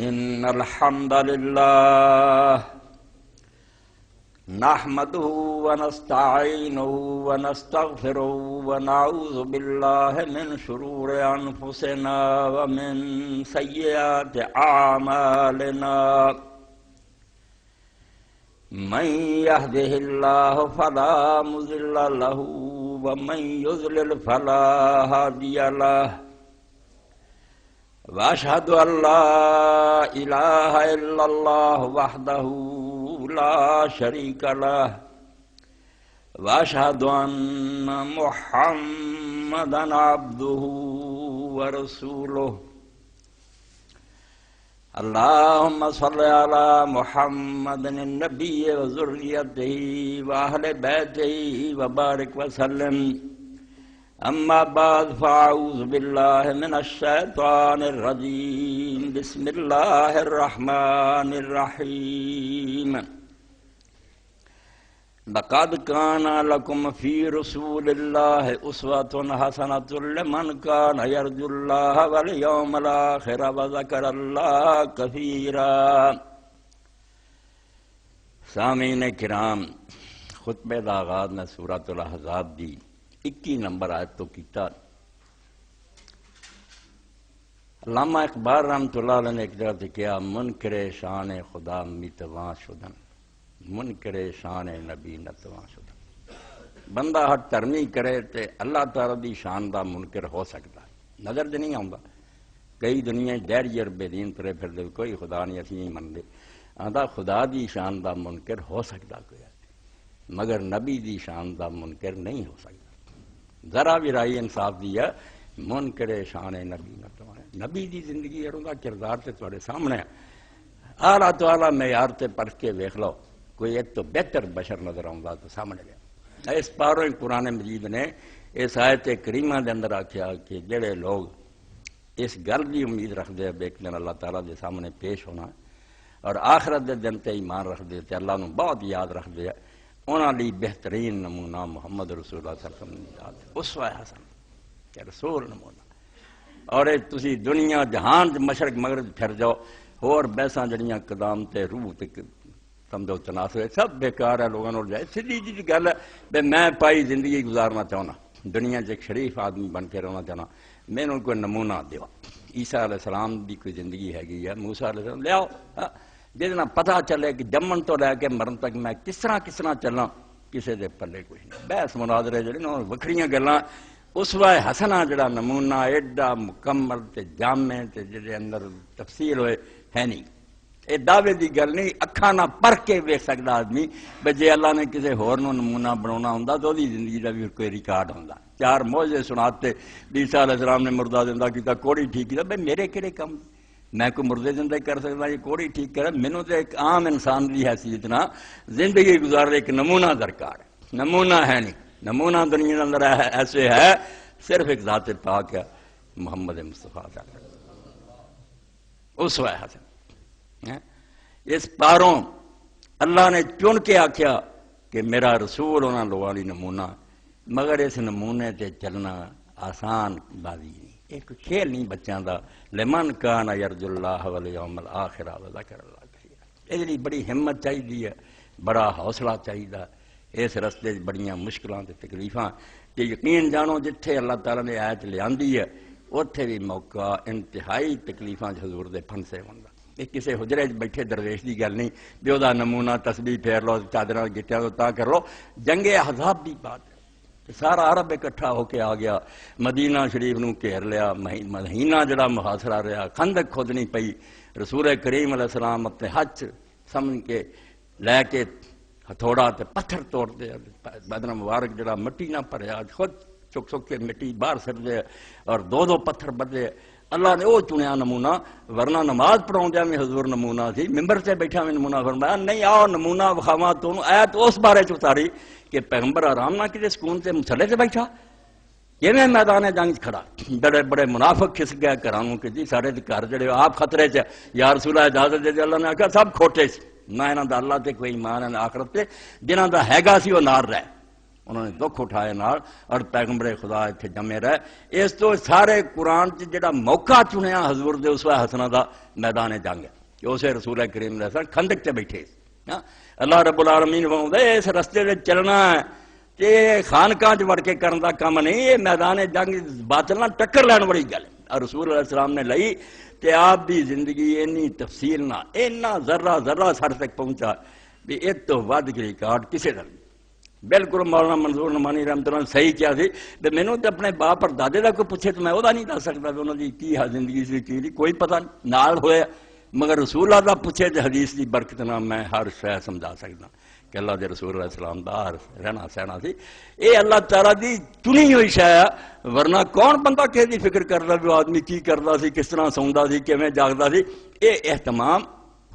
إن الحمد لله نحمده ونستعينه ونستغفره ونعوذ بالله من شرور أنفسنا ومن سيئات أعمالنا من يهده الله فلا مضل له ومن يضلل فلا هادي له وأشهد أن لا إله إلا الله وحده لا شريك له وأشهد أن محمدا عبده ورسوله اللهم صل على محمد النبي وذريته وأهل بيته وبارك وسلم أما بعد فأعوذ بالله من الشيطان الرجيم بسم الله الرحمن الرحيم لقد كان لكم في رسول الله أسوة حسنة لمن كان يرجو الله واليوم الآخر وذكر الله كثيرا. سامعین کرام، خطبے دا آغاز میں سورۃ الاحزاب دی 21 نمبر آیت تو کیتا. علامہ اقبال رحمۃ اللہ علیہ نے ایک جگہ سے کیا منکر شان خدا میتواں شدن، منکر شان نبی نتواں شدن. بندہ ہر ترمی کرے تے اللہ تعالی دی شان دا منکر ہو سکتا ہے. نظر دے نہیں آਉਂਦਾ. کئی دنیا دہریئر بے دین ترے پھر دے کوئی خدا نہیں اسی نہیں من دے آندا خدا دی شان دا منکر ہو سکتا کوئی ہے، مگر نبی دی شان دا منکر نہیں ہو سکتا. ذرا بھی رائی انصاف دیا منکر شان نبی نتواں. نبی دی زندگی دا کردار تے تواڈے سامنے ہے. اعلیٰ تو اعلیٰ معیار تے پرکھ کے ویکھ لو، کوئی ایک تو بہتر بشر نظر آؤں تو سامنے گیا. اس پاروں قرآن مجید نے اس آیت کریمہ دے اندر آکھیا کہ جڑے لوگ اس گل دی امید رکھتے ہیں ایک دن اللہ تعالیٰ دے سامنے پیش ہونا اور آخرت دے دن تے ایمان رکھتے تے اللہ نو بہت یاد رکھتے ہیں، انہاں لی بہترین نمونہ محمد رسول اللہ صلی اللہ علیہ وسلم یاد اسوہ حسن کہ رسول نمونہ. اور تسی دنیا جہان مشرق مغرب پھر جاؤ اور بیساں جڑیاں قدام تے روح تے سمجھو تناسب سب بیکار ہے. لوگوں نے جائے سیدھی جی گل ہے بے میں پائی زندگی گزارنا چاہنا، دنیا ایک شریف آدمی بن کے رہنا چاہنا، میں نے کوئی نمونہ دیو. عیسیٰ علیہ السلام دی کوئی زندگی ہے گی ہے، موسیٰ علیہ السلام لے آؤ جہاں پتہ چلے کہ جمن تو لے کے مرن تک میں کس طرح چلنا، کسی دے پلے کوئی نہیں. بحث مناظرے جڑے نا وکھریاں گلاں. اسوہ حسنہ جڑا نمونہ ایڈا مکمل تے جامع تے جڑے اندر تفصیل ہوئے ہے نہیں. یہ دعوے دی گل نہیں، اکھاں نہ پرکھ کے ویکھ سکدا آدمی بے جے اللہ نے کسی ہور نو نمونہ بناونا ہوندا تو دی زندگی دا بھی کوئی ریکارڈ ہوندا. 4 معجزے سناتے عیسیٰ علیہ السلام نے مردہ زندہ کیتا، کوڑی ٹھیک کیتا. بھئی میرے کہڑے کم، میں کوئی مردے زندہ کر سکتا یہ کوڑی ٹھیک کرے؟ مینوں تو ایک عام انسان کی حیثیت نہ زندگی گزار ایک نمونہ درکار ہے. نمونہ ہے نہیں، نمونہ دنیا کے اندر ایسے ہے صرف ایک ذات پاک ہے محمد مصطفیٰ صلی اللہ علیہ وسلم. اسوہ حسن اس پاروں اللہ نے چن کے آکھیا کہ میرا رسول انہاں لوگاں دی نمونہ، مگر اس نمونے تے چلنا آسان بازی نہیں، ایک کھیل نہیں بچوں دا. لمن کان یرجو اللہ والیوم الآخر وذکر اللہ کثیرا. اس لیے بڑی ہمت چاہیے، بڑا حوصلہ چاہیے. اس رستے بڑیاں مشکلاں تے تکلیفاں کہ یقین جانو جتھے اللہ تعالیٰ نے آیت لے آندی ہے اتھے بھی موقع انتہائی تکلیفاں حضور دے پھنسے ہوندا. یہ کسی حجرے بیٹھے درویش دی گل نہیں بھی وہ نمونہ تسبیح پھیر لو، چادراں گٹیاں تو تا کر لو. جنگ احزاب دی بات ہے، سارا عرب اکٹھا ہو کے آ گیا، مدینہ شریف نو گھیر لیا، مہینہ جڑا محاصرہ رہا، خندق کھودنی پئی. رسول کریم علیہ السلام اپنے ہاتھ سمجھ کے لے کے ہتھوڑا تے پتھر توڑ دے، بدن مبارک جڑا مٹی نہ بھریا خود چک کے مٹی باہر سٹ دے اور 2 پتھر بدے. اللہ نے وہ چنیا نمونہ، ورنہ نماز پڑھاؤندیاں میں حضور نمونہ سی، ممبر سے بیٹھا میں نمونہ فرمایا نہیں آؤ نمونہ وکھاواں تانوں. آیت اس بارے چ اتاری کہ پیغمبر آرام نہ کسی سکون سے مسلے سے بیٹھا، یہ میں میدان جنگ کھڑا. بڑے بڑے منافق کھس گئے گھروں کہ جی سارے گھر جڑے آپ خطرے چ، یا رسول اللہ اجازت دے. اللہ نے آخیا سب کھوٹے سی، نہ انہاں دا اللہ تے کوئی ایمان ہے نہ آخرت تے. جنہاں دا ہیگا سی وہ نار رہے. انہوں نے دکھ اٹھائے نال اور پیغمبر خدا اتنے جمے رہے. اس تو سارے قرآن جڑا موقع چنیا حضور دے اسوہ حسنہ دا میدان جنگ ہے کہ اسے رسول کریم علیہ السلام خندق تے بیٹھے. اللہ رب العالمین فرماؤں اس رستے دے چلنا ہے کہ خانقاہ وڑ کے کرن دا کام نہیں, یہ میدان جنگ باطل نہ ٹکر لین والی گل. اور رسول علیہ السلام نے لئی کہ آپ دی زندگی اینی تفصیل نہ اینا ذرہ ذرہ سر تک پہنچا بھی ایک تو ود کے ریکارڈ کسے دل. بالکل مولانا منظور نعمانی رحمۃ اللہ صحیح کیا سی بھی مینوں تو اپنے باپ اور دادے کا کوئی پوچھے تو میں وہ نہیں دس سکتا بھی انہوں کی کی زندگی سی کی کوئی پتہ نہیں نال ہویا, مگر رسول اللہ دا پوچھے تو حدیث کی برکت نہ میں ہر شے سمجھا سکتا کہ اللہ دے رسول علیہ السلام دا رہنا سہنا سی. اے اللہ تعالیٰ دی چنی ہوئی شے ہے, ورنہ کون بندہ کسی دی فکر کرتا بھی آدمی کی کرتا سی, کس طرح سوندا سی, کیویں جاگدا سی. اے اہتمام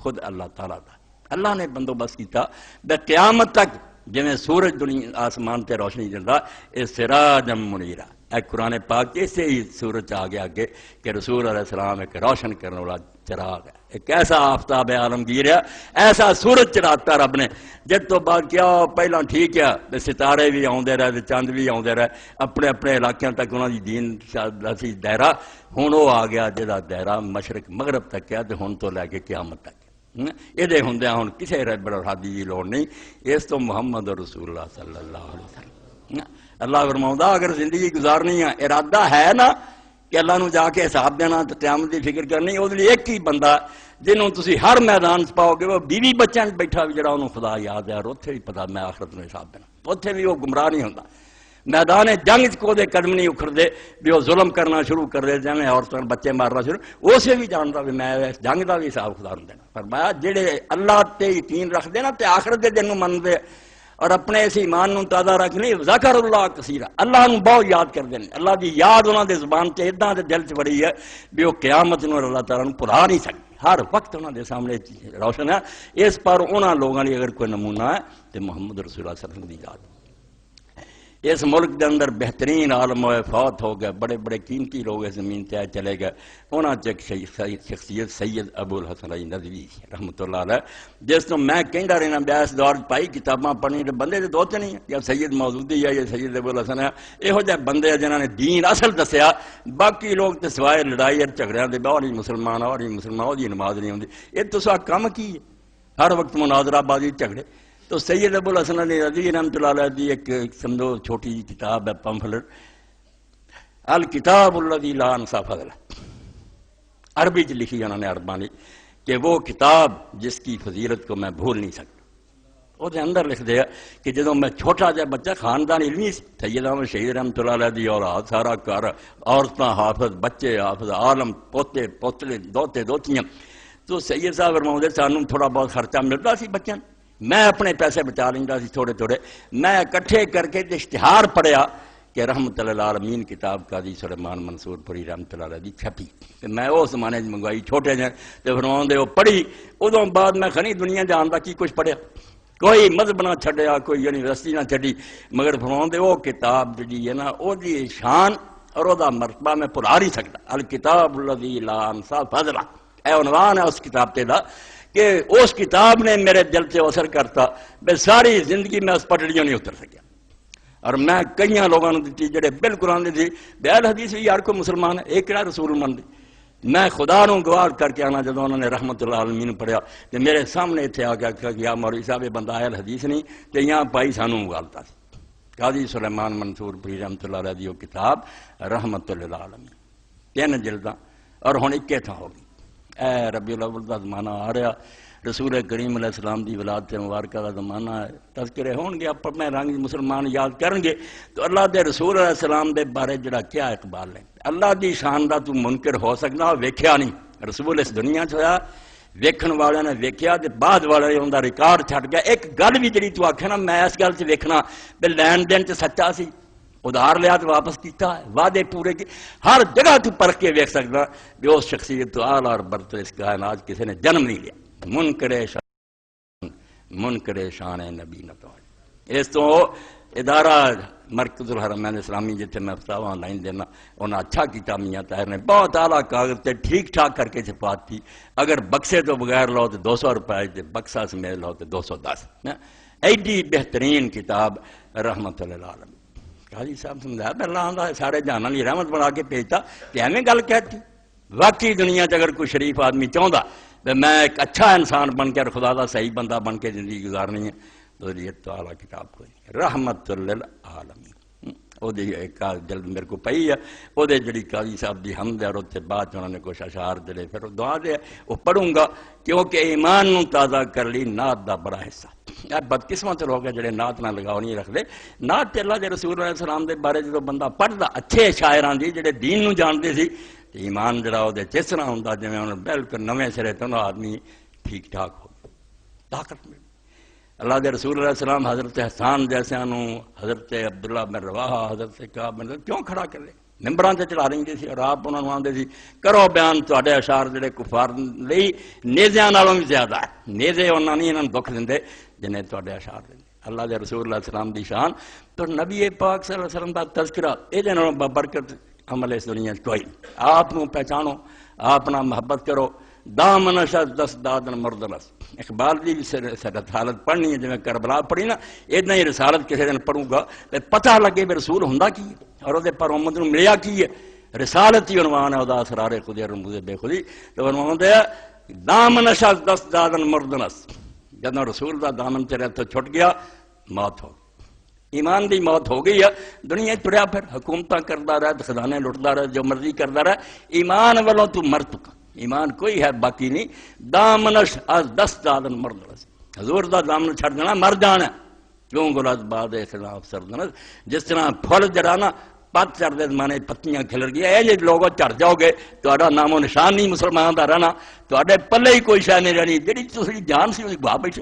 خود اللہ تعالیٰ دا. اللہ نے بندوبست کیتا بے قیامت تک جویں سورج دنیا آسمان تے روشنی دیندا اے سراج منیرا. اے قرآن پاک اسے ہی سورج آ گیا کہ رسول علیہ السلام ایک روشن کرنے والا چراغ ہے, ایک ایسا آفتاب عالمگیر ہے, ایسا سورج چڑھاتا رب نے جس تو بعد کیا پہلا ٹھیک ہے ستارے بھی آتے رہے, چند بھی آتے رہے, اپنے اپنے علاقوں تک انہوں کی دین سی دائرہ. ہوں وہ آ گیا جہاں دائرہ مشرق مغرب تک ہے, تو ہوں تو لے کے قیامت تک. یہ ہوں ہوں کسی ربر الحادی کی لوڑ نہیں. اس تو محمد رسول اللہ صلی اللہ علیہ وسلم. اللہ فرماؤں اگر زندگی گزارنی ہے, ارادہ ہے نا کہ اللہ نو جا کے حساب دینا تو قیامت کی فکر کرنی, وہ ایک ہی بندہ جنہوں تسی ہر میدان پاؤ گے, وہ بیوی بچوں بیٹھا بھی جڑا انہوں خدا یاد ہے, اور اتنے بھی پتا میں آخرت میں حساب دینا, اتنے بھی وہ گمراہ نہیں ہوتا. میدان جنگ کو دے قدم نہیں اکھڑ دے بھی وہ ظلم کرنا شروع کر دے, جائیں عورتوں بچے مارنا شروع, اسے بھی جانتا بھی میں جنگ کا بھی حساب خدا نوں دینا. فرمایا جڑے اللہ تے یقین رکھ دے نا تے آخرت دے دن نوں من دے اور اپنے اس ایمان نوں تازہ رکھ نہیں, ذکر اللہ کثیرا, اللہ نوں بہت یاد کر دیں. اللہ دی یاد انہاں دے زبان تے اداں دے دل چ بڑی ہے بھی وہ قیامت نوں اللہ تعالیٰ نوں بھلا نہیں سکتے, ہر وقت انہاں دے سامنے روشن ہے. اس پر انہاں لوگاں لئی اگر کوئی نمونہ ہے تو محمد رسول اللہ صلی اللہ علیہ وسلم دی یاد. اس ملک دے اندر بہترین عالم ہوئے فوت ہو گئے, بڑے بڑے قیمتی لوگ اس زمین تے چلے گئے. انہاں چ ایک شخصیت سید ابو الحسن علی ندوی رحمۃ اللہ علیہ, جس تو میں کہندا رہنا بیاس دور پائی کتاباں پڑھنی تے بندے دے دو تے نہیں, یا سید مودودی ہے یا سید ابو الحسن ہے, یہو جہے بندے جنہاں نے دین اصل دسیا. باقی لوگ تے سوائے لڑائی اور جھگڑیاں دے اور ہی مسلمان اور ہی مسلمان اور نماز نہیں ہوندی. یہ تساں کم کی ہے, ہر وقت مناظرہ بازی جھگڑے. تو سید ابو الحسن علی ندوی رحمۃ اللہ علیہ دی ایک سمجھو چھوٹی جی کتاب ہے پمفلٹ, الکتاب الذی لا انسى فضلہ, عربی چ لکھی انہوں نے عربانی کہ وہ کتاب جس کی فضیلت کو میں بھول نہیں سکتا. وہ اندر لکھ دیا کہ جدوں میں چھوٹا جا بچہ خاندان علمی سید احمد شہید رحمۃ اللہ علیہ دی اولاد سارا گھر, عورتاں حافظ, بچے حافظ, عالم, پوتے پوتلے, دوتے دوتیاں. تو سید صاحب فرماؤندے سانوں تھوڑا بہت خرچہ ملتا سی بچوں, میں اپنے پیسے بچا لیندا سی تھوڑے تھوڑے. میں اکٹھے کر کے اشتہار پڑھیا کہ رحمت للعالمین کتاب قاضی سلیمان منصور پوری رحمت اللہ علیہ دی چھپی, میں اس زمانے منگوائی چھوٹے جہے تو فرماؤندے وہ پڑھی. ادوں بعد میں خنی دنیا جاندا کی کچھ پڑھیا, کوئی مذہب نہ چھڈیا, کوئی یونیورسٹی نہ چھڈی, مگر فرماؤندے وہ کتاب جی ہے نا وہ دی شان اور وہ دا مرتبہ میں بھلا نہیں سکتا. الکتاب الذی لا انسى فضلہ اے عنوان ہے اس کتاب تے دا, کہ اس کتاب نے میرے دل سے اثر کرتا بے ساری زندگی میں اس پٹڑیوں نہیں اتر سکیا. اور میں کئی لوگوں نے دیتی جڑے بالکل آندے تھی بیل حدیث بھی یار کوئی مسلمان ہے, ایک کہڑا رسول من دی. میں خدا نو گواہ کر کے آنا جدوں انہوں نے رحمت اللہ عالمین پڑھیا تو میرے سامنے اتنے آ گیا کہ یا مولوی صاحب یہ بندہ اہل حدیث نہیں, تو یہاں پائی سانوں غالتا سی. قاضی سلیمان منصور پوری رحمت اللہ علیہ دی وہ کتاب رحمت للعالمین 3 جلداں اور ہن 21 تھاں ہو گئی. اے ربیع الاول دا زمانہ آ رہا, رسول کریم علیہ السلام دی ولادت مبارکہ دا زمانہ ہے. تذکرے ہون گے اپنے رنگ مسلمان یاد کرن گے تو اللہ دے رسول علیہ السلام دے بارے جڑا کیا اقبال ہے. اللہ دی شان دا تو منکر ہو سکنا, ویکھیا نہیں رسول اس دنیا چ ہویا, ویکھن والے نے ویکھیا تے بعد والے ان دا ریکارڈ چھٹ گیا. ایک گل بھی جڑی تو آکھے نا میں اس گل چ ویکھنا تے لین دین چ سچا سی, ادھار لیا تو واپس کیتا ہے, وعدے پورے کی, ہر جگہ تو پرکھ کے ویکھ سکتا بھی اس شخصیت تو اعلیٰ اور برتر اس کائنات کسی نے جنم نہیں لیا. منکر شان نبی نہ تو اس تو ادارہ مرکز الحرمین اسلامی جتنے میں فتاوی آن لائن دینا انہیں اچھا کیتا میاں طاہر نے, بہت اعلیٰ کاغذ تے ٹھیک ٹھاک کر کے چھپاتی. اگر بکسے تو بغیر لو تو 200 روپئے, بکسا سمیت لو تو 210. ایڈی بہترین کتاب رحمت للعالمین. قاضی صاحب سمجھایا میں اللہ دا سارے جہان کی رحمت بنا کے بھیجتا کہ ایویں گل کہتی. واقعی دنیا چ اگر کوئی شریف آدمی چاہتا کہ میں ایک اچھا انسان بن کے اور خدا دا صحیح بندہ بن کے زندگی گزارنی ہے تو یہ تو اعلیٰ کتاب کوئی نہیں. رحمت للعالمین وہ ایک جلد میرے کو پئی ہے وہ جڑی قاضی صاحب دی حمد ہے اور اس کے بعد انہوں نے کچھ اشعار دلے پھر دعا دے وہ پڑھوں گا کیونکہ ایمان نو تازہ کر لی نعت دا بڑا حصہ. بدقسمت لوگ ہیں جڑے نعت نہ لگاؤ نہیں رکھتے. نعت تے اللہ دے رسول علیہ السلام دے بارے جدو بندہ پڑھدا اچھے شاعراں دی جڑے دین نو جانتے سی ایمان جڑا وہ جس طرح ہوندا جویں انہوں بالکل نویں سرے تو آدمی ٹھیک ٹھاک ہو طاقت مل. اللہ دے رسول علیہ السلام حضرت حسان جیسے حضرت عبداللہ بن رواحہ حضرت کعب بن کیوں کھڑا کر لے ممبراں تے چلا رہی سی اور آپ انہوں نے آندے سی کرو بیان تواڈے اشعار جڑے کفار لئی نیزیاں نالوں بھی زیادہ ہے. نیزے انہاں نہیں انہاں دکھ دیندے جنہیں تواڈے اشعار دیندے. اللہ دے رسول اللہ علیہ السلام دی شان تو نبی پاک صلی اللہ علیہ وسلم دا تذکرہ یہ جنہوں ببرکت عمل اس دنیا کوئی نہیں. آپ نو پہچانو آپ نہ محبت کرو دامنش دس دادن مردنس. اقبال دی بھی رسالت پڑھنی ہے جی میں کربلا پڑھی نا اتنا ہی رسالت کسی دن پڑھوں گا پتہ لگے بھی رسول ہوندا کی ہے اور وہ پر امت نو ملیا کی ہے. رسالت ہی عنوان ہے ادا اسرار خودی اور رموز بے خودی. تو عنوان ہے دامنش دس دادن مردنس. جب رسول دا دامن تیرے تو چھٹ گیا موت ہو ایمان دی موت ہو گئی ہے. دنیا تریا پھر حکومتاں کردا رہا خزانے لٹدا رہا جو مرضی کردا رہا ایمان والوں تو مر چکا. ایمان کوئی ہے باقی نہیں. دامنش از دس دادن مردنس. حضور دا دامن چھڑ دینا مر جانا کیوں گلاز باد خلاف سردنس. جس طرح پھل جڑانا پت چڑھتے مانے پتیاں کھلر گیا یہ جی لوگ چڑھ جاؤ گے تو نام و نشان نہیں مسلمان کا رہنا تے پلے ہی کوئی شہ نہیں رہنی. جی تھی جان سی گوا بیٹھے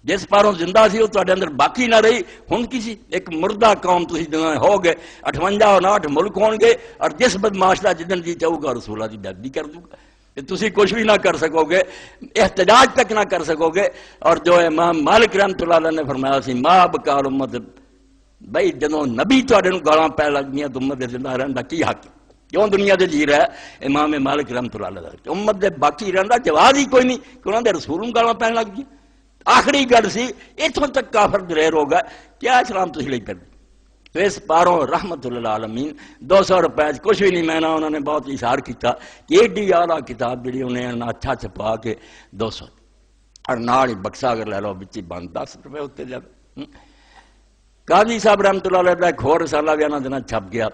جس پاروں زندہ سی وہ تے اندر باقی نہ رہی. ہوں کسی ایک مردہ قوم تھی جنہیں ہو گئے 58 ملک ہون گے اور جس بدماش کا جدن جی چاہو گا رسولہ کی بےعزتی کر دوں گا. تسی کچھ بھی نہ کر سکو گے احتجاج تک نہ کر سکو گے. اور جو امام مالک رحمۃ اللہ علیہ نے فرمایا سی ماں بکار امت بھائی جدوں نبی تواڈے نوں گالاں پے لگ گئیاں تو امت دے زندہ رہن دا کی حق کیوں دنیا دے جی رہا ہے. امام مالک رحمۃ اللہ علیہ امت دے باقی رہن دا جواز ہی کوئی نہیں کہ انہاں دے رسول نوں گالاں پین لگ گئی. آخری گل سی اتوں تک کافر دلیر ہو گئے کیا اسلام تسی لئی پھر تو اس پاروں رحمت للعالمین 200 روپے کچھ بھی نہیں مہنا. انہوں نے بہت اشار کیا کہ ایڈی اعلیٰ کتاب جڑی انہیں اچھا چھپا کے 200 اور نال ہی بکسا اگر لے لو بچی بند 10 روپے اتنے جائے. قاضی صاحب رحمۃ اللہ علیہ ایک اور رسالہ بھی انہوں دن چھپ گیا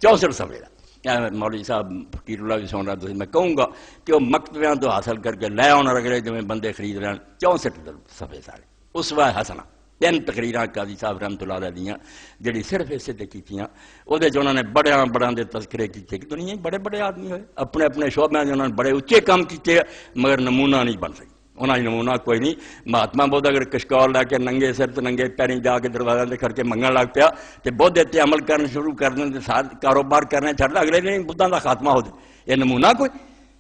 64 صفحے کا. مولوی صاحب فقیر اللہ بھی سن رہا تو میں کہوں گا کہ وہ مکتبیاں تو حاصل کر کے لے آنا رگڑے جو بندے خرید رہے ہیں 64 صفحے سارے. اسوہ حسنہ 3 تقریراں قاضی صاحب رحمۃ اللہ علیہ دیاں جڑی صرف اسے تے کیتیاں وہ انہوں نے بڑے دے تذکرے کیتے کہ دنیا بڑے بڑے آدمی ہوئے اپنے اپنے شعبے انہوں نے بڑے اچے کام کیتے مگر نمونہ نہیں بن سکی. انہوں نے نمونہ کوئی نہیں. مہاتما بدھ اگر کشکول لے کے ننگے سر ننگے پیریں جا کے دروازے دے کر کے منگن لگ پیا تو بدھ اتنے عمل کرنا شروع کر دیں کاروبار کرنے چھڑ اگلے دن بدھاں دا خاتمہ ہو جائے. یہ نمونہ کوئی.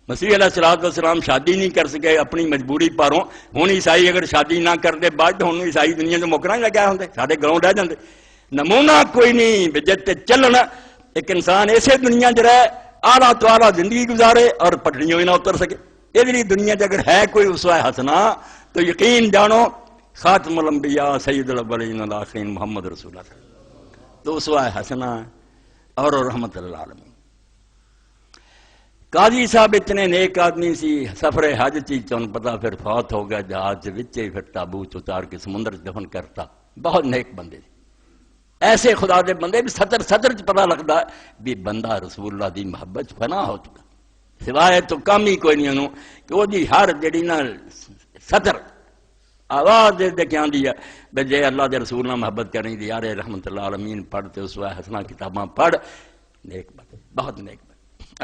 مسیح علیہ السلام شادی نہیں کر سکے اپنی مجبوری پاروں. ہوں عیسائی اگر شادی نہ کرتے بعد تو ہوں عیسائی دنیا سے مکرا ہی لگا ہوں سارے گلوں رہ جاندے. نمونہ کوئی نہیں جتے چلنا ایک انسان اسے دنیا چ رہے آلہ تو آلہ زندگی گزارے اور پٹڑیوں ہی نہ اتر سکے. یہ دنیا چ اگر ہے کوئی اسوہ حسنہ تو یقین جانو خاتم الانبیاء سید الاولین والآخرین محمد رسول اللہ تو اسوہ حسنہ اور رحمت للعالمین. قاضی صاحب اتنے نیک آدمی سی سفر حج چیز چون پتا پھر فوت ہو گیا جہاز وچے پھر تابوت اتار کے سمندر دفن کرتا. بہت نیک بندے ایسے خدا دے بندے بھی سطر چ پتا لگتا ہے بھی بندہ رسول اللہ دی محبت فنا ہو چکا. سوائے تو کام ہی کوئی نہیں انہوں کہ وہ دی ہر جڑی نا سطر آواز دے کے آندی ہے بے جے اللہ دے رسول نہ محبت کرنی دی یار رحمت اللہ عالمین پڑھتے اسوہ حسنہ کتاباں پڑھ نیک بندے بہت نیک بندے.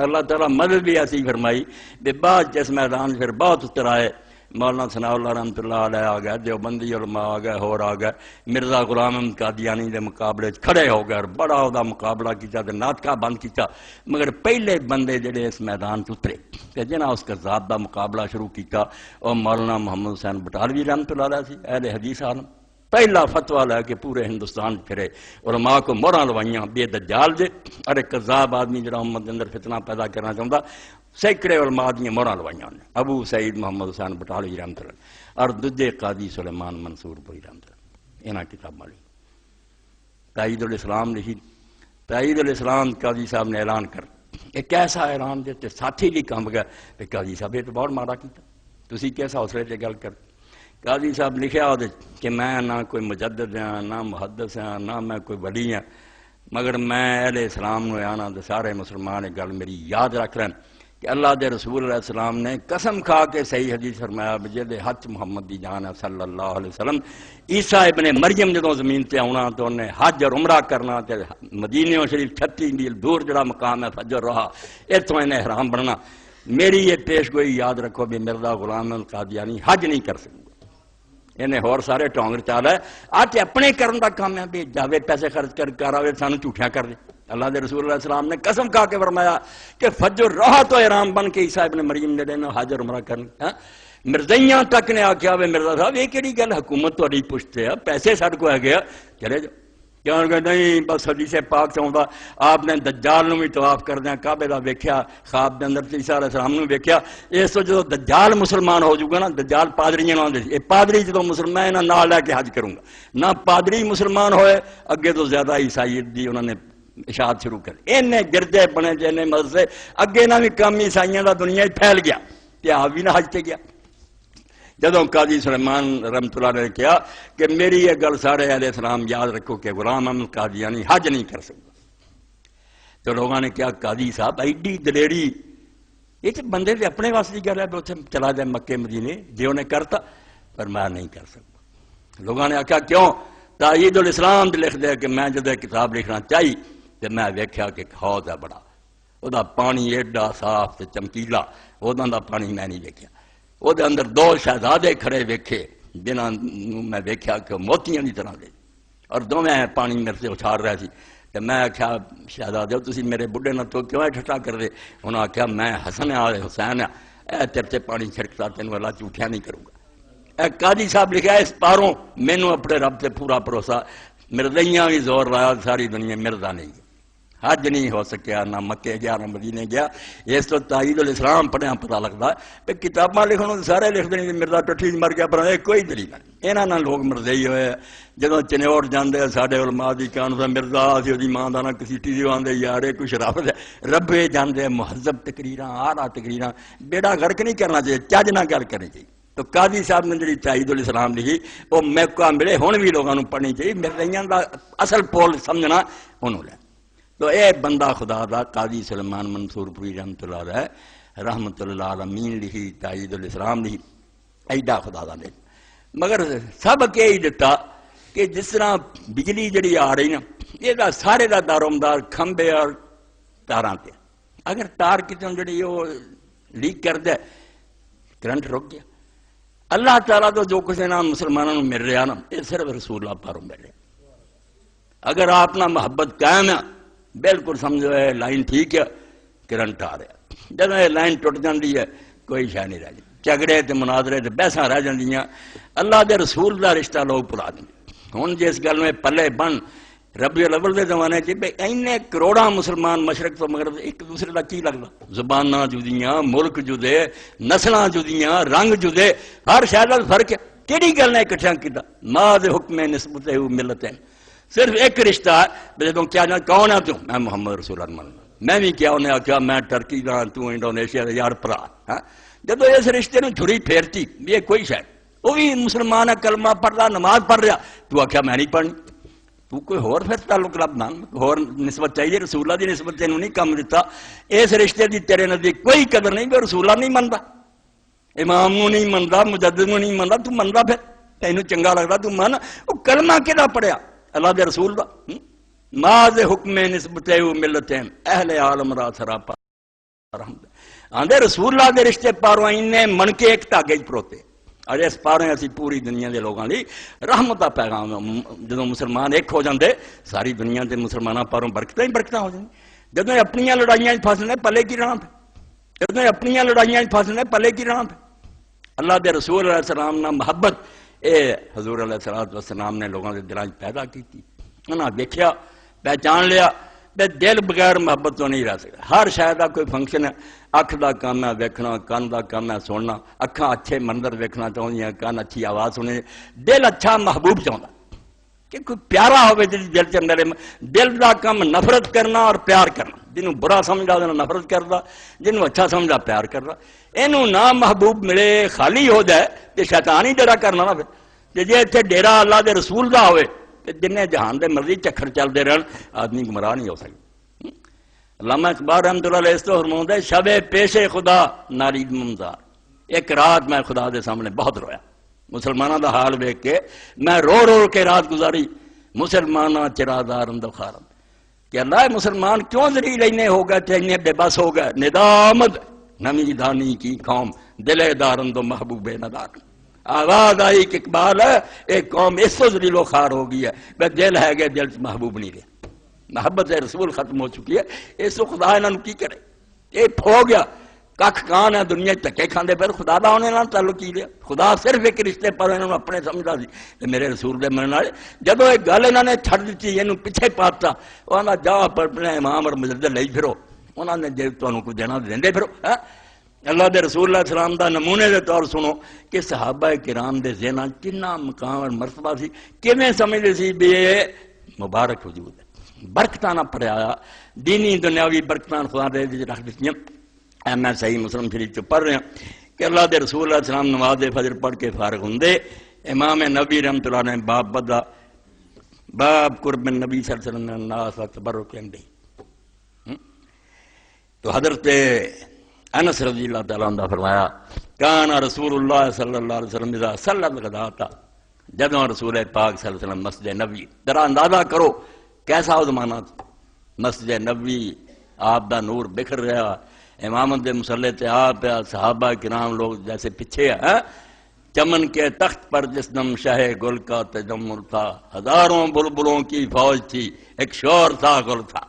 اللہ تعالیٰ مدد بھی ایسی فرمائی بے بعد جس میدان پھر بہت اتر آئے. مولانا ثناء اللہ رحمۃ اللہ علیہ آ گئے دیوبندی علماء آ گئے اور آ گئے مرزا غلام احمد قادیانی دے مقابلے کھڑے ہو گئے اور بڑا وہ مقابلہ کیا ناطقہ بند کیا. مگر پہلے بندے جڑے اس میدان اترے کہ جنہاں اس کذاب دا مقابلہ شروع کیا اور مولانا محمد حسین بٹالوی رحمۃ اللہ علیہ سی اہل حدیث عالم. پہلا فتویٰ لے کے پورے ہندوستان پھرے علماء کو موراں لوائیاں بے دجال دے اور ایک کذاب آدمی جڑا امت کے اندر فتنہ پیدا کرنا چاہتا سینکڑے علماء دیا موراں لوائیاں نے ابو سعید محمد حسین بٹالوی رحمۃ اللہ اور دوجے قاضی سلیمان منصور پوری رحمۃ اللہ. انہاں کتاباں لکھی تائید الاسلام لکھی تائید الاسلام قاضی صاحب نے اعلان کر ایک ایسا اعلان دیتے ساتھی بھی کام گیا کہ قاضی صاحب یہ تو بہت ماڑا کیتا تسی کیسا حوصلے سے گل کر قاضی صاحب لکھیا وہ کہ میں نہ کوئی مجدد ہاں نہ محدث ہاں نہ میں کوئی ولی ہاں مگر میں اہل اسلام نو آنا تو سارے مسلمان ایک گل میری یاد رکھ لین کہ اللہ دے رسول علیہ السلام نے قسم کھا کے صحیح حدیث فرمایا جہدے ہاتھ محمد دی جان ہے صلی اللہ علیہ وسلم عیسیٰ ابن مریم جدوں زمین تے آنا تو انہیں حج اور عمرہ کرنا تے مدینہ شریف 36 میل دور جڑا مقام ہے فجر رہا اتوں انہیں حرام بننا میری یہ پیش گوئی یاد رکھو بھی مرزا غلام احمد قادیانی حج نہیں کر سکتا انہیں اور سارے ٹونگر چال ہے آج اپنے کرن دا کام ہے بھی جاوے پیسے خرچ کر آوے سانو جھوٹیاں کر دے اللہ دے رسول اللہ علیہ السلام نے قسم کھا کے فرمایا کہ فجر رہا تو احرام بن کے عیسیٰ ابن مریم نے دینا حج اور عمرہ کرنا مرزیاں تک نے آکھیا وے مرزا صاحب یہ کیڑی گل حکومت تہاڈی پشتے ہے پیسے ساڈے کو ہے گیا چلے جاؤ کیوں کہ نہیں بس حدیث پاک چاہتا آپ نے دجال نو بھی طواف کردیا کعبے دا ویکھیا خواب دے اندر عیسیٰ علیہ السلام نو ویکھیا اس تو جدو دجال مسلمان ہو جائے گا نا دجال پادریاں نو آندے سی پادری جدو مسلمان میں نال لے کے حج کروں گا نہ پادری مسلمان ہوئے اگے تو زیادہ عیسائیت دی انہوں نے اشاعت شروع کر اینے گرجے بنے جنے مدرسے اگے نہ بھی کم عیسائیاں دا دنیا پھیل گیا تے آپ بھی نہ حج تے گیا جدوں قاضی سلیمان رحمت اللہ نے کہا کہ میری یہ گل سارے اہل اسلام یاد رکھو کہ غلام احمد قادیانی حج نہیں کر سکتا تو لوگوں نے کہا قاضی صاحب ایڈی دلیری یہ تو بندے دے اپنے واسطے گل ہے اتنے چلا جائے مکے مدینے جی انہیں کرتا پر میں نہیں کر سکتا لوگوں نے آخیا کیوں تائید الاسلام لکھ دیا کہ میں جدو کتاب لکھنا چاہیے تو میں ویکھیا کہ حوض ہے بڑا وہ پانی ایڈا صاف تے چمکیلا وہ پانی میں نہیں ویکھیا وہ اندر دو شہزادے کھڑے ویکھے جنہاں میں ویکھیا کہ موتیاں دی طرح دے اور دونوں پانی میرے سے اچھال رہے سی تو میں آخیا شہزادے تسی میرے بڈھے نہ تو کیوں ٹھٹا کر دے انہوں نے آخیا میں حسن حسین اے تیرے سے پانی چھڑکتا تینوں اللہ جھوٹیاں نہیں کروں گا اے قاضی صاحب لکھا اس پاروں مینوں اپنے رب سے پورا بھروسہ مرزیاں بھی زور لایا ساری دنیا مرزا نہیں گیا حج نہیں ہو سکیا نہ مکے گیا نہ مدینے گیا اس تو تائید الاسلام پڑھیا پتہ لگتا ہے کتاباں لکھن سارے لکھ دیں مرزا ٹٹھی مر گیا پر کوئی دلیل نہیں یہاں نہ لوگ مرزئی ہوئے جدو چنیوڑ جاندے ساڈے علماء دی کان مرزا سی وہ ماں کا نہ کسی ٹی آدھے یار یہ کچھ ربے جاندے مہذب تقریراں آڑا تقریراں بیڑا غرق نہیں کرنا چاہیے چج نہ گل کرنی چاہیے تو قاضی صاحب نے جی تائید الاسلام لکھی وہ موقع ملے ہوں بھی لوگوں پڑھنی چاہیے مرزیاں دا اصل پول سمجھنا انہوں لے تو اے بندہ خدا دا قاضی سلیمان منصور پوری رحمت اللہ علیہ رحمت اللہ العالمین لکھی تائید الاسلام لکھی ایڈا خدا دا لے مگر سب کے ہی دتا کہ جس طرح بجلی جڑی آ رہی نا یہ سارے دا دارومدار کھمبے اور تاراں تے اگر تار کتوں جڑی وہ لیک کر دے کرنٹ رک گیا اللہ تعالیٰ تو جو کچھ نام مسلمانوں مل رہا نا یہ صرف رسول اللہ پاروں مل رہا اگر آپ نہ محبت قائم ہے بالکل سمجھو ہے لائن ٹھیک ہے کرنٹ آ رہا جب یہ لائن ٹوٹ جاتی ہے کوئی شے نہیں رہ جاتی جھگڑے تے مناظرے تے بحثاں رہ جاندیاں اللہ دے رسول دا رشتہ لوگ بھلا دیں ہن جس گل میں پلے بن ربیع الاول دے زمانے چ اینے کروڑاں مسلمان مشرق تو مغرب ایک دوسرے دا کی لگدا زباناں جدیاں ملک جدے نسلاں جدیاں رنگ جدے ہر شے دا فرق ہے کیڑی گل نے اکٹھا کیتا ما دے حکم نسبت ملتیں صرف ایک رشتہ ہے جدوں کیا جان کون ہے تو میں محمد رسول اللہ میں بھی کیا انہیں آخیا میں ٹرکی دا تو انڈونیشیا دا یار پرا جدو اس رشتے نے جھری پھیرتی یہ کوئی شاید وہ بھی مسلمان ہے کلمہ پڑھ رہا نماز پڑھ رہا تو آخیا میں نہیں پڑھنی تو کوئی ہور پھر تعلق لبنا ہور نسبت چاہیے رسول اللہ دی نسبت تینوں نہیں کم دیتا اس رشتے دی تیرے نزدیک کوئی قدر نہیں بھی رسول اللہ نہیں منتا امام نو نہیں منتا مجدد نو نہیں منتا تو منتا پھر تینوں چنگا لگتا تو من وہ کلمہ کہدا پڑھیا اللہ دے رسول دا ماذ حکم نسبت ملتیں اہل عالم را سراپا رحمت آندے رسول اللہ دے رشتے پاروں انہیں من کے ایک تاگے پروتے اور اس پاروں اسی پوری دنیا دے لوگاں لی رحمت دا پیغام جدوں مسلمان ایک ہو جاندے ساری دنیا دے مسلماناں پاروں برکتاں ہی برکتاں ہو جاندی جدوں اپنیاں لڑائیاں پھسنے پلے کی راں پہ جدوں اپنیاں لڑائیاں پھسنے پلے کی راں پہ اللہ دے رسول علیہ السلام نہ محبت اے حضور علیہ السلام نے لوگوں کے دلان پیدا کی تھی انہاں دیکھیا پہچان لیا بے دل بغیر محبت تو نہیں رہ سکتا ہر شاید کوئی فنکشن ہے اکھ دا کام ہے ویکھنا کان دا کام ہے سننا اکھاں اچھے منظر ویکھنا چاہدیاں کان اچھی آواز سننے دل اچھا محبوب چاہتا کہ کوئی پیارا ہوئے جی دل چ اندر دل دا کم نفرت کرنا اور پیار کرنا جنہوں برا سمجھا انہوں نفرت کردا جنہوں اچھا سمجھا پیار کردا اینوں نہ محبوب ملے خالی ہو جائے تے شیطان ہی ڈیرا کرنا نہ پھر جے اتنے ڈیرا اللہ دے رسول دا ہوئے تے جنہیں جہان دے مرضی چکر چلتے رہن آدمی گمراہ نہیں ہو سکتا علامہ اقبال رحمۃ اللہ علیہ اس تو فرماؤں ہے شب پیش خدا نارید ممزار ایک رات میں خدا دے سامنے بہت رویا مسلمانوں دا حال ویکھ کے میں رو رو کے رات گزاری مسلمانہ چرادار اندخارم کہ اللہ مسلمان کیوں ذلیل اینے ہو گئے تھے اینے بے بس ہو گئے ندامت نمی دانی کی قوم دل دارند و محبوب ندار آواز آئی کہ اقبال ہے ایک قوم اس سے ذلیل و خوار ہو گئی ہے بے دل ہے گئے دل سے محبوب نہیں رہا محبت رسول ختم ہو چکی ہے اس کو خدا انہوں کی کرے یہ ہو گیا کھ کان ہے دنیا تکے کھاندے پھر خدا دا ہونے نال تعلق کی لیا خدا صرف ایک رشتے پر انہوں اپنے سمجھا سی کہ میرے رسول دے من والے جدو ایک گل انہوں نے چھڑ دیتی یہ پیچھے پاتا انہوں جا پر اپنے امام اور مجدد لے پھرو انہوں نے جے تانوں کو دینا دیندے پھرو اللہ دے رسول اللہ السلام دا نمونے دے طور سنو کہ صحابہ کرام دے ذہناں کتنا مقام اور مرتبہ سی کیویں سمجھدے سی بھی مبارک وجود ہے برکتاں نہ پڑھایا دینی دنیاوی برکتاں خدا دے رکھ دتیاں میں صحیح مسلم شریف چ پڑھ رہا کہ اللہ دے رسول اللہ علیہ وسلم نماز فجر پڑھ کے فارغ ہوندے امام نبی رحمۃ اللہ نے باب بدا باب قرب نبی صلی اللہ علیہ وسلم الناس تبرک اندی تو حضرت انس رضی اللہ تعالیٰ عنہ فرمایا کان رسول اللہ صلی اللہ علیہ وسلم اذا صلی الغداۃ جدوں رسول پاک صلی اللہ علیہ وسلم مسجد نبوی ذرا اندازہ کرو کیسا زمانہ مسجد نبوی آپ دا نور بکھر رہا امامت دے مسلح تے آپ صحابہ کرام لوگ جیسے پیچھے ہیں چمن کے تخت پر جس دم شاہ گل کا تجمل تھا ہزاروں بلبلوں کی فوج تھی ایک شور تھا گل تھا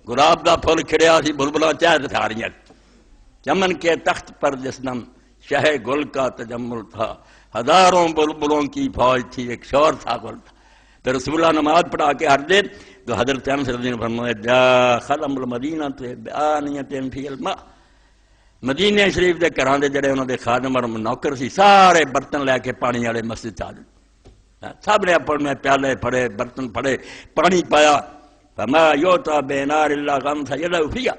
گلاب دا پھول کھڑیا تھی بلبلوں چاہتے تھا رہی چمن کے تخت پر جس دم شاہ گل کا تجمل تھا ہزاروں بلبلوں کی فوج تھی ایک شور تھا گل تھا تو رسول اللہ نماز پڑھا کے ہر دے تو حضرت انس رضی اللہ عنہ فرمایا جا خلم المدینہ تو بآنیت فی الماء مدینہ شریف دے گھراں دے جڑے انہاں دے خادم اور نوکر سی سارے برتن لے کے پانی والے مسجد چ آ گئے سب نے اپنے پیالے پھڑے برتن پھڑے پانی پایا فما یوتا بینار اللہ غمس یدہ فیہ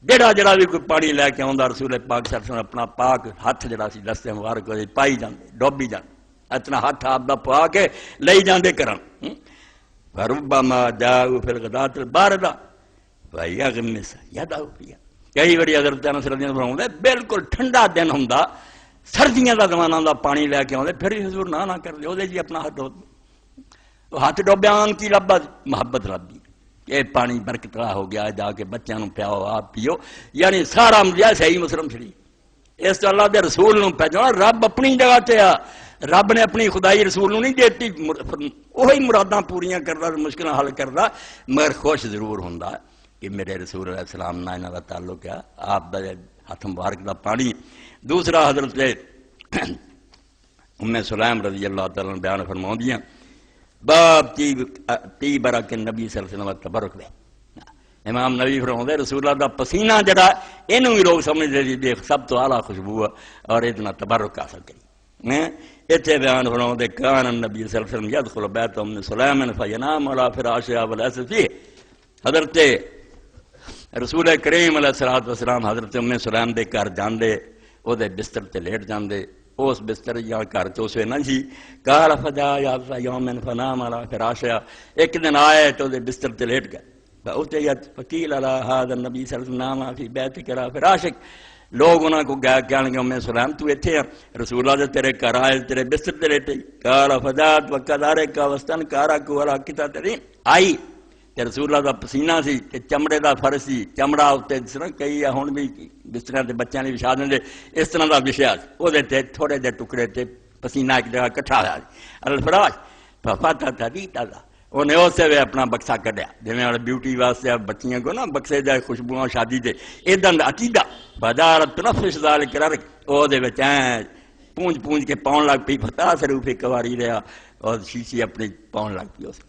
جڑا جڑا بھی کوئی پانی لے کے آندا رسول پاک صلی اللہ علیہ وسلم اپنا پاک ہاتھ جڑا سی دستے مبارک پائی جاندے ڈوبی جاندے اتنا ہاتھ آپ دا پا کے لئی جاندے کرن فربما جاؤ فی الغداۃ الباردہ ویغمس یدہ فیہ کئی بڑی حضرت انس رضی اللہ عنہ بالکل ٹھنڈا دن ہوندا سردیاں دا زمانہ ہوندا پانی لے کے آندے پھر حضور نہ کر دے او دے جی اپنا ہاتھ ڈوب تو ہاتھ ڈوبیاں کی لبا محبت ربی یہ پانی برکت ہو گیا جا کے بچیاں نو پیاؤ آپ پیو یعنی سارا مزہ صحیح مسلم شریف اس تو اللہ دے رسول نو پہچانا رب اپنی جگہ تے آ رب نے اپنی خدائی رسول نو نہیں دیتی وہی مراداں پوریاں کردا مشکلاں حل کردا مگر خوش ضرور ہوندا کہ میرے رسول علیہ السلام نہ انہاں دا تعلق ہے آپ دا ہاتھ مبارک دا پانی دوسرا حضرت ام سلیم رضی اللہ تعالیٰ عنہ بیان فرماؤندیاں باب تی برک نبی صلی اللہ علیہ وسلم تبرک دے امام نبی فرماؤندے رسول اللہ دا پسینہ جڑا اینوں بھی لوگ سمجھدے سی دیکھ سب تو اعلیٰ خوشبو ہے اور اتنا تبرک حاصل کری اتنے بیان فرماؤندے کان النبی صلی اللہ علیہ وسلم یدخل بیت ام سلیم فینام علی فراشها ولیس فیہ حضرت رسول کریم علیہ السلام حضرت ام سلیم دے گھر جاندے او دے بستر تے لیٹ جاندے اس بستر یا گھر چ اسے نہ جی قال فجاء یوم فنام علی فراشها ایک دن آئے تو دے بستر تے لیٹ گئے فاتیت فقیل علی هذا النبی صلی اللہ علیہ وسلم فی بیتک علی فراشک لوگ انہاں کو گیا کہنے کہ ام سلیم تو ایتھے ہے رسول اللہ دے تیرے گھر آئے تیرے بستر تے لیٹے قال فجاءت وقدارک واستنکارک ولا کتاترین آئی رسول اللہ دا پسینہ سی کہ چمڑے دا فرش سی چمڑا اتنے جس طرح کئی ہن بھی بستر تے بچیاں نے بچھا دیں اس طرح دا وشیا وہ تھوڑے جے ٹکڑے تے پسینہ ایک جگہ کٹھا ہوا الفراش ففاتہ تھا انہیں اسے وے اپنا بکسا کڈیا جی بیوٹی واسطے بچیاں کو نا بکسے جائے خوشبو شادی دے ادن عقیدہ بازارت تنفس ذالک ررک او دے وچ پونج پونج کے پاؤں لگ پی فتا سروفی کواری رہا اور شیشی اپنی پاؤں لگ پی اس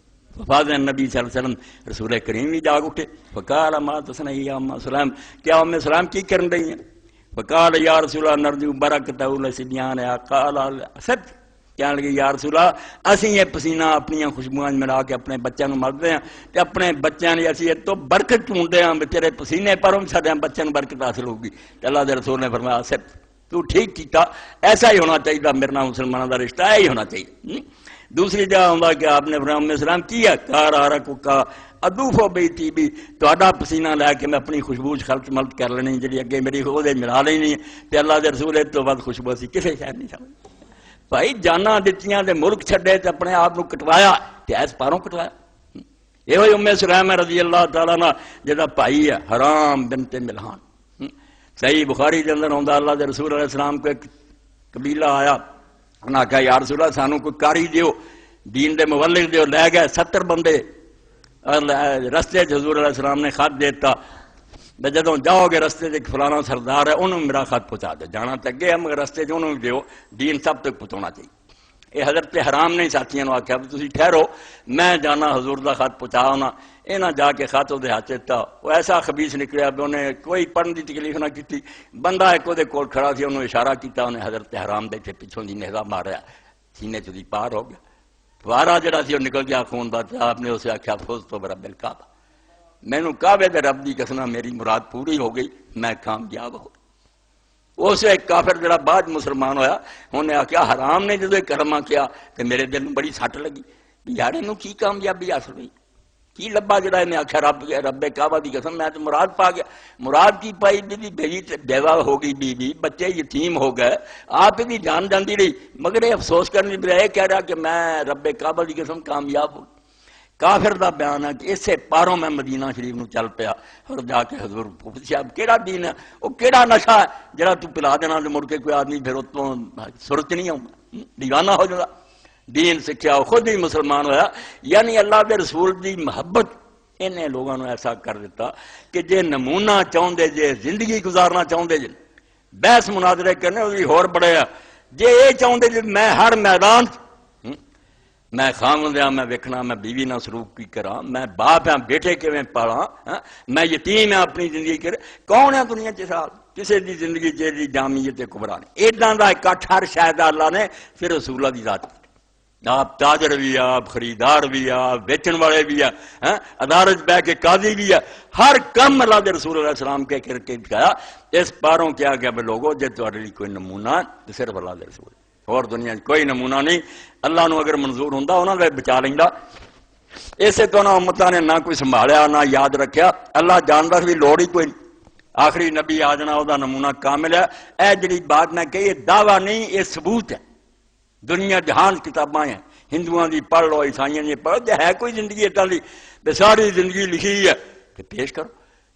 فاضل نبی صلی اللہ علیہ وسلم رسول کریم بھی جاگ اٹھے فقال ما تصنعی یا ام سلیم کیا ام سلیم کی کرن رہی ہیں فقال یا رسول اللہ نرجو برکتہ لسبیان قال اسد کہنے لگے یا رسول اللہ اسی یہ پسینہ اپنی خوشبوئیں ملا کے اپنے بچوں کو ملتے ہیں تے اپنے بچوں نے اسی تو برکت ڈھونڈتے ہیں تیرے پسینے پروں سارے بچوں کو برکت حاصل ہوگی. اللہ دے رسول نے فرمایا صرف تو ٹھیک کیتا ایسا ہی ہونا چاہیے میرے نام مسلمانوں کا رشتہ یہی ہونا چاہیے. دوسری جگہ ہوتا کہ آپ نے فرمایا السلام کیا کار آ رہا کا ادوف ہو گئی تھی بھی تا پسینہ لے کے میں اپنی خوشبو خلط ملط کر لینی جی اگے میری وہ ملا لینی تے اللہ دے رسول تو بعد خوشبو اسی کسی شہر نہیں سمجھ بھائی جانا دتیاں تے ملک چھڈے تے اپنے آپ کو کٹوایا تے ایس پاروں کٹوایا. یہ ام سلیم رضی اللہ تعالیٰ عنہ جہاں بھائی ہے حرام بنت ملحان. صحیح بخاری کے اندر آتا اللہ دے رسول علیہ السلام کو ایک قبیلہ آیا انہاں کہا یا رسول اللہ سانو کوئی کاری دیو دین دے مبلغ دیو. لے گئے 70 بندے رستے حضور علیہ السلام نے خط دیتا جدوں جاؤ گے رستے سے فلانا سردار ہے انہوں میرا خط پہنچا دو. جانا تو اگے ہے مگر رستے سے انہوں دیو دین سب تک پہنچانا چاہیے. یہ حضرت حرام نے ساتھیوں نے آخیا تھی ٹھہرو میں جانا حضور دا خط پہنچا ہونا. یہاں جا کے خط وہ ہاتھ دیتا وہ ایسا خبیث نکلیا بھی انہیں کوئی پڑھنے کی تکلیف نہ کی. بندہ ایک وہ کول کھڑا سی انہوں اشارہ کیا انہیں حضرت حرام دے کے پچھوں دی نہرا ماریا سینے چ پار ہو گیا. وارا جڑا سی وہ نکل گیا خون دا. آپ نے اسے آخیا فوز تو برب الکعبہ مینوں کعبے دے رب دی قسم میری مراد پوری ہو گئی میں کامیاب ہو. اس ایک کافر جڑا بعد مسلمان ہویا انہیں آخیا حرام نے جدو کلمہ کیا تو میرے دل میں بڑی سٹ لگی یار انہوں کی کامیابی حاصل ہوئی کی لبا جڑا انہیں آخیا رب کعبہ دی قسم میں تو مراد پا گیا. مراد کی پائی بھی بیوی بیوہ ہو گئی بیوی بچے یتیم ہو گئے آپ بھی جان جاندی رہی مگر یہ افسوس کرنے بجائے کہہ رہا کہ میں رب کعبہ دی قسم کامیاب ہو. کافر دا بیان ہے کہ اسے پاروں میں مدینہ شریف نو چل پیا اور جا کے حضور پوچھیا کیڑا دین ہے وہ کیڑا نشہ ہے جڑا تو پلا دینا تو مڑ کے کوئی آدمی پھر اتوں سرچ نہیں آؤں دیوانہ ہو جاتا. دین سکھیا خود ہی مسلمان ہویا. یعنی اللہ دے رسول دی محبت انہیں لوگوں نے ایسا کر دیتا کہ جے نمونہ چاہتے جے زندگی گزارنا چاہتے جے بحث مناظرے کرنے وہ ہور بڑے ہیں جے یہ چاہتے جے میں ہر میدان میں خامد ہاں میں ویکھنا میں بیوی نہ سلوک کی کراں میں باپ ہاں بیٹے کیویں پالاں میں یتیم ہاں اپنی زندگی کر کون ہے دنیا چ سال کسی دی زندگی چی جامعیت کبرا نے ایڈاں دا اکٹھ ہر شاید اللہ نے پھر رسول اللہ دی ذات کی. آپ تاجر بھی ہے آپ خریدار بھی ہے آپ بیچن والے بھی ہے عدالت بہ کے قاضی بھی ہے ہر کم اللہ دے رسول علیہ السلام کے کر کے دکھایا. اس پاروں کیا گیا بے لوگوں جے تہاڈے لئی کوئی نمونہ تو صرف اللہ دے رسول اور دنیا کوئی نمونہ نہیں. اللہ نو اگر منظور ہوندا انہاں دے بچا لیندا. اسے تو نہ امتاں نے نہ کوئی سنبھالیا نہ یاد رکھیا. اللہ جاندا بھی لوڑ ہی کوئی نہیں. آخری نبی آ جانا وہ نمونہ کامل ہے. اے جڑی بات میں کہی یہ دعویٰ نہیں یہ ثبوت ہے. دنیا جہان کتاباں ہیں ہندوؤں دی پڑھ لو عیسائیوں دی پڑھ جے ہے کوئی زندگی اتنا دی تے ساری زندگی لکھی ہے تے پیش کرو.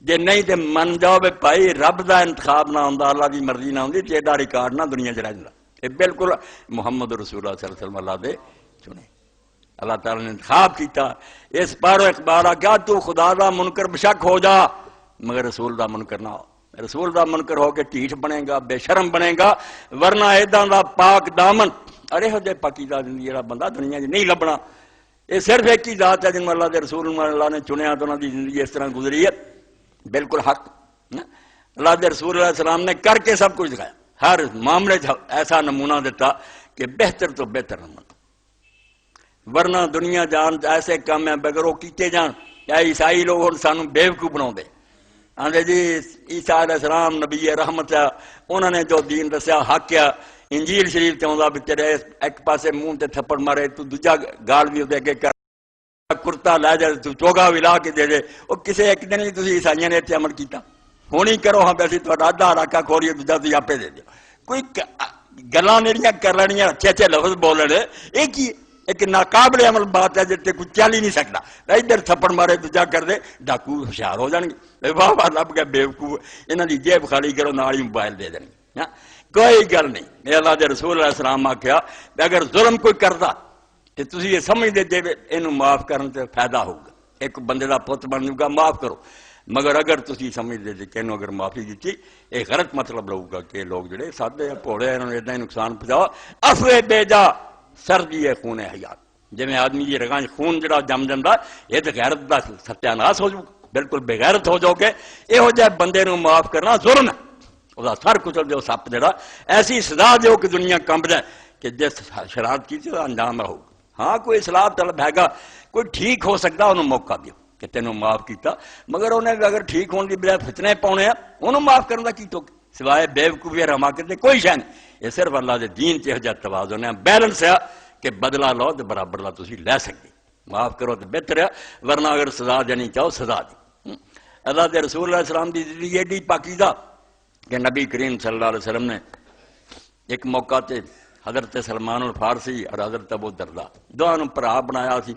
جے نہیں تے من جاؤ بے بھائی رب دا انتخاب نہ ہوندا اللہ دی مرضی نہ ہوندی تے ایڈا ریکارڈ نہ دنیا چ رہ جاندا. یہ بالکل محمد رسول اللہ صلی اللہ علیہ وسلم اللہ دے چنے اللہ تعالیٰ نے انتخاب کیتا. اس پارو اقبال آ کیا تو خدا دا منکر بشک ہو جا مگر رسول دا منکر نہ ہو. رسول دا منکر ہو کے ٹھیٹ بنے گا بے شرم بنے گا ورنہ ایداں دا پاک دامن ارے ہو دے پاکیزہ زندگی جڑا بندہ دنیا چ نہیں لبنا. یہ صرف ایک ہی ذات ہے جن اللہ دے رسول اللہ نے چنیا تو انہوں دی زندگی اس طرح گزری ہے بالکل حق. اللہ دے رسول علیہ السلام نے کر کے سب کچھ دکھایا ہر معاملے ایسا نمونہ دیتا کہ بہتر تو بہتر نمونہ. ورنہ دنیا جان ایسے کام ہیں بغیر وہ کیتے جان یا عیسائی لوگ سانو بیوقوف بنا دے آدھے جی عیسیٰ علیہ السلام نبی رحمت ہے انہوں نے جو دین دسیا حق ہے. انجیل شریف چاہتا بھی تیرے ایک پاسے منہ تے تھپڑ مارے تو دوجا گال بھی دے کے کر کرتا لے جائے تو چوگا بھی لا کے دے دے وہ کسی ایک دن بھی تسی عیسائیوں نے اتنے عمل کیتا ہونی کرو ہاں ویسے تھوڑا آدھا علاقہ کھوڑیے دوجا تھی آپے دے دیو کوئی گلاں میریاں کر لینیاں اچھے اچھے لفظ بول رہے ایک ہی ایک ناقابل عمل بات ہے جتے کوئی چل ہی نہیں سکتا. ادھر تھپڑ مارے دوجا کر دے ڈاکو ہوشیار ہو جان گے واہ واہ لب گئے بیوقوف انہاں دی جیب خالی کرو نال ہی موبائل دے دیں گے. کوئی گل نہیں. میرے اللہ دے رسول علیہ السلام آخیا اگر ظلم کوئی کردا تو تسی یہ سمجھتے جے اینو معاف کرن تے فائدہ ہوگا ایک بندے دا پت بن جاؤگا معاف کرو. مگر اگر تسی سمجھتے جے کہ اینو اگر معافی دیتی یہ غلط مطلب لگے گا کہ لوگ جڑے سادے بھوڑے انہوں نے اتنا ہی نقصان پہنچاؤ افوے بے جا سردی ہے خون حیات. جی عادمی کی رگاں خون جڑا جم جاتا یہ تو غیرت کا ستیاناس ہو جاؤ بالکل بغیرت ہو جاؤ گے. یہو جہ بندے نو معاف کرنا ظلم ہے. وہ سر کچل جو سپ جڑا ایسی سزا دیو کہ دنیا کمب جائے کہ جس شرارت کی تو انجام ہوگا. ہاں کوئی اصلاح طلب ہے گا, کوئی ٹھیک ہو سکتا, انہوں موقع دیو کہ تینوں معاف کیتا, مگر انہیں اگر ٹھیک ہونے کی بجائے فتنے پاؤنے ہیں, انہوں معاف کرنے کی تو سوائے بیوقوفی اور حماقت دے کوئی شے نہیں. یہ صرف اللہ دے دین چ جا توازن ہے, بیلنس ہے کہ بدلہ لو تو برابر لا تسی لے سکتے, معاف کرو تو بہتر ہے, ورنہ اگر سزا دینی چاہو سزا دی. اللہ دے رسول علیہ السلام دی زندگی ایڈی پاکیزہ کہ نبی کریم صلی اللہ علیہ وسلم نے ایک موقع تے حضرت سلمان الفارسی اور حضرت ابو درداء دونوں بھرا بنایا سی.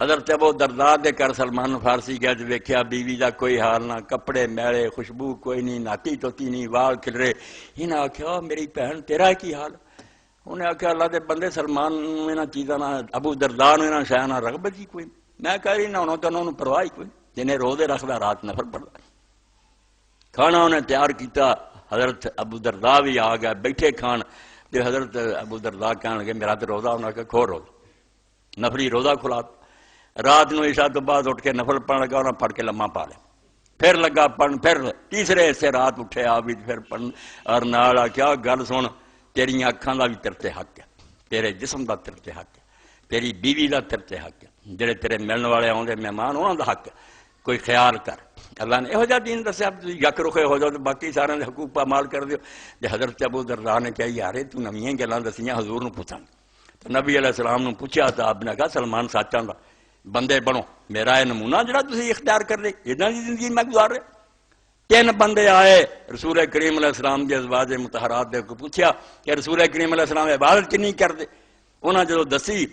حضرت ابو درداء دے کر سلمان الفارسی گیا, ویکھیا بیوی دا کوئی حال نہ, کپڑے میلے, خوشبو کوئی نہیں, ناتی توتی نہیں, وال کھلرے. انہیں آخیا میری بہن تیرا کی حال؟ انہیں آخیا اللہ دے بندے سلمان انہاں چیزاں نہ, ابو درداء انہاں شاہ نہ رغبت ہی کوئی. میں کہہ رہی نہ تو انہوں پرواہ ہی کوئی, جنہیں روزے رکھدا رات نفل پڑھدا. کھانا انہیں تیار کیتا, حضرت ابو درداء بھی آ گیا بیٹھے کھان. تے حضرت ابو درداء کہنے لگے میرا تو روزہ, انہوں نے کہا کھو روزہ, نفلی روزہ کھلا. رات نو عشاء تو بعد اٹھ کے نفل پڑھن لگا, انہیں پڑھ کے لمحہ پا لیا, پھر لگا پڑھن, پھر تیسرے حصے رات اٹھے آ بھی پھر پڑھن, اور نال آخیا گل سن, تیری اکھاں دا بھی تیرے حق ہے, تیرے جسم دا تیرے حق ہے, تیری بیوی دا تیرے حق ہے, جڑے تیرے ملن والے آؤندے مہمان انہاں دا حق ہے, کوئی خیال کر. اللہ نے یہو جہا دین دسیا, یک رخے ہو جاؤ تو باقی سارے حقوق پامال کر دیو. تے حضرت ابو درداء نے کہا یار تو نویاں گلاں دسیاں حضور نو پوچھاں. تو نبی علیہ السلام نو پوچھا تو آپ نے کہا سلمان سچاں دا بندے بنو, میرا یہ نمونہ جڑا تسی اختیار کر لے, ادھاں دی زندگی میں گزار رہے. 3 بندے آئے رسول کریم علیہ السلام کے ازواج مطہرات دے کو پوچھا کہ رسول کریم علیہ السلام عبادت کنی کرتے. انہاں جدو دسی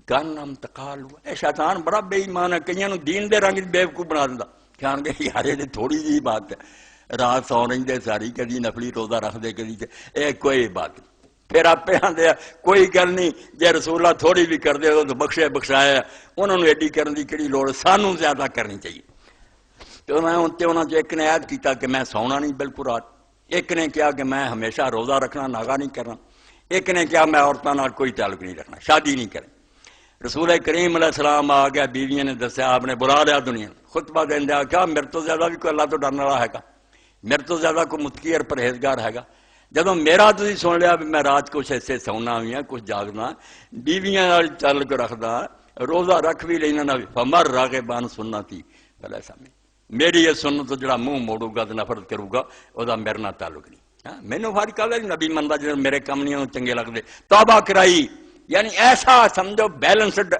کان نام تقال ہوا, اے شیطان بڑا بے ایمان ہے, کئیاں نو دین دے رنگ بیوقوف بنا دیندا. کہان گے یار یہ تھوڑی جی بات ہے, رات سو رہی دے ساری, کدی نفلی روزہ رکھ دے کدی, اے کوئی بات نہیں. پھر آپ آدھے کوئی گل نہیں, جے رسول اللہ تھوڑی بھی کر دے تو بخشے بخشایا, انہوں نے ایڈی کرنے کی کہڑی لوڑ, سانوں زیادہ کرنی چاہیے. تو انہوں نے ایک نے عہد کیتا کہ میں سونا نہیں بالکل رات, ایک نے کہا کہ میں ہمیشہ روزہ رکھنا, ناغا نہیں کرنا, ایک نے کہا میں عورتوں نال کوئی تعلق نہیں رکھنا, شادی نہیں کریں. رسول کریم علیہ السلام آ گیا, بیویاں نے دسیا, آپ نے بلا لیا دنیا, خطبہ دین دیا, کیا میرے تو زیادہ بھی کوئی اللہ تو ڈرنے والا ہے گا, میرے تو زیادہ کوئی متقی اور پرہیزگار ہے گا. جدو میرا تھی سن لیا بھی میں رات کچھ ایسے سونا بھی ہاں, کچھ جاگنا, بیویاں نال تعلق رکھدا, روزہ رکھ بھی لینا نہ, فمر راغبان سنتی فلا سامع, میری یہ سنت تو جڑا منہ موڑوں گا تو نفرت کروں گا, وہ میرے نال تعلق نہیں. مینوں فارق آ نبی مندا جب میرے کم نہیں چنگے لگتے, توبہ کرائی. یعنی ایسا سمجھو بیلنسڈ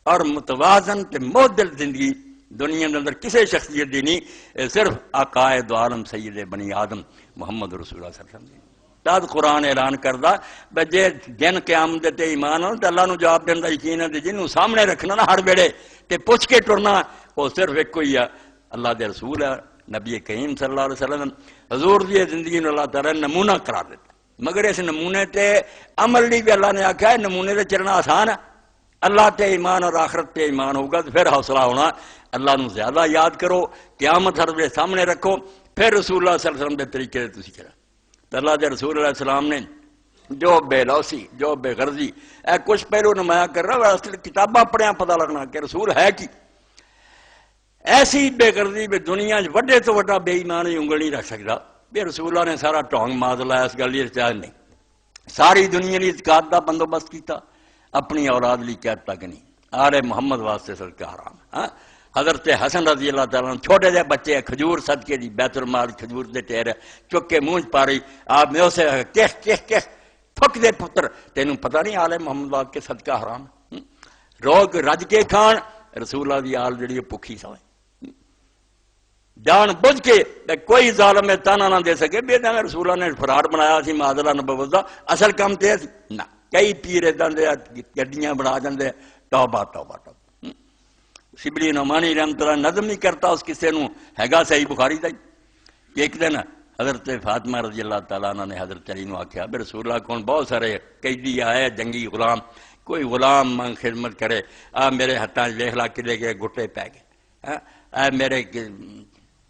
اور متوازن تے معتدل زندگی دنیا کے اندر کسی شخصیت دی نہیں, صرف عقائد عالم سید بنی آدم محمد رسول اللہ صلی اللہ علیہ وسلم. تد قرآن اعلان کردا بے جے دن قیامت تے ایمان ہو تے اللہ نو جواب دین دا یقین ہے, جنوں سامنے رکھنا نا ہر ویلے تے پوچھ کے ٹرنا, وہ صرف ایک ہی ہے, اللہ دے رسول ہے نبی کریم صلی اللہ علیہ وسلم. حضور دی زندگی نو اللہ تعالی نمونہ قرار دیتا, مگر اس نمونے تے عمل بھی اللہ نے آکھا ہے نمونے تے چلنا آسان ہے. اللہ تے ایمان اور آخرت تے ایمان ہوگا تو پھر حوصلہ ہونا, اللہ نو زیادہ یاد کرو, قیامت ہر ویلے سامنے رکھو, پھر رسول اللہ صلی اللہ علیہ وسلم دے طریقے تے تسی چلا. تو اللہ دے رسول علیہ السلام نے جو بے لوسی, جو بے غرضی, اے کچھ پہلو نمایاں کر رہا ہے, اصل کتاباں پڑھیاں پتہ لگنا کہ رسول ہے کی. ایسی بے غرضی بھی دنیا وڈے تو وڈا بے ایمان ہی انگل نہیں رکھ سکتا. بے رسول اللہ نے سارا ٹونگ ماز لایا, اس گل یہ نہیں, ساری دنیا نے اتقاد کا بندوبست کیتا, اپنی اولاد لی کہتا تک نہیں. آل محمد واسطے صدقہ حرام. حضرت حسن رضی اللہ تعالیٰ عنہ چھوٹے جے بچے کھجور صدقے دی بیت المال کھجور دے ٹیر چک کے منہ پا رہی, آپ میں اسے کہہ کہہ کہہ تھک دے پتر, تینوں پتہ نہیں آل محمد واسطے کے صدقہ حرام. روگ رج کے کھان, رسول اللہ دی آل جڑی بھوکھی سوئے, جان بوجھ کے کوئی ظالم میں تانا نہ دے سکے. بے میں رسول اللہ نے فراڈ بنایا سی معاذ اللہ نبوت دا, اصل کام تے نہ کئی پیر اداں دے گڈیاں بنا جاندے, توبہ توبہ توبہ. شبلی نعمانی رحمۃ اللہ نظم نہیں کرتا اس کسے نو, ہے گا صحیح بخاری دا. ایک دن حضرت فاطمہ رضی اللہ تعالیٰ عنہ نے حضرت علی نو آکھیا بے رسول اللہ کون بہت سارے قیدی آئے جنگی غلام, کوئی غلام من خدمت کرے, میرے ہاتھاں ویکھ لا کلے گئے گٹے پی گئے, میرے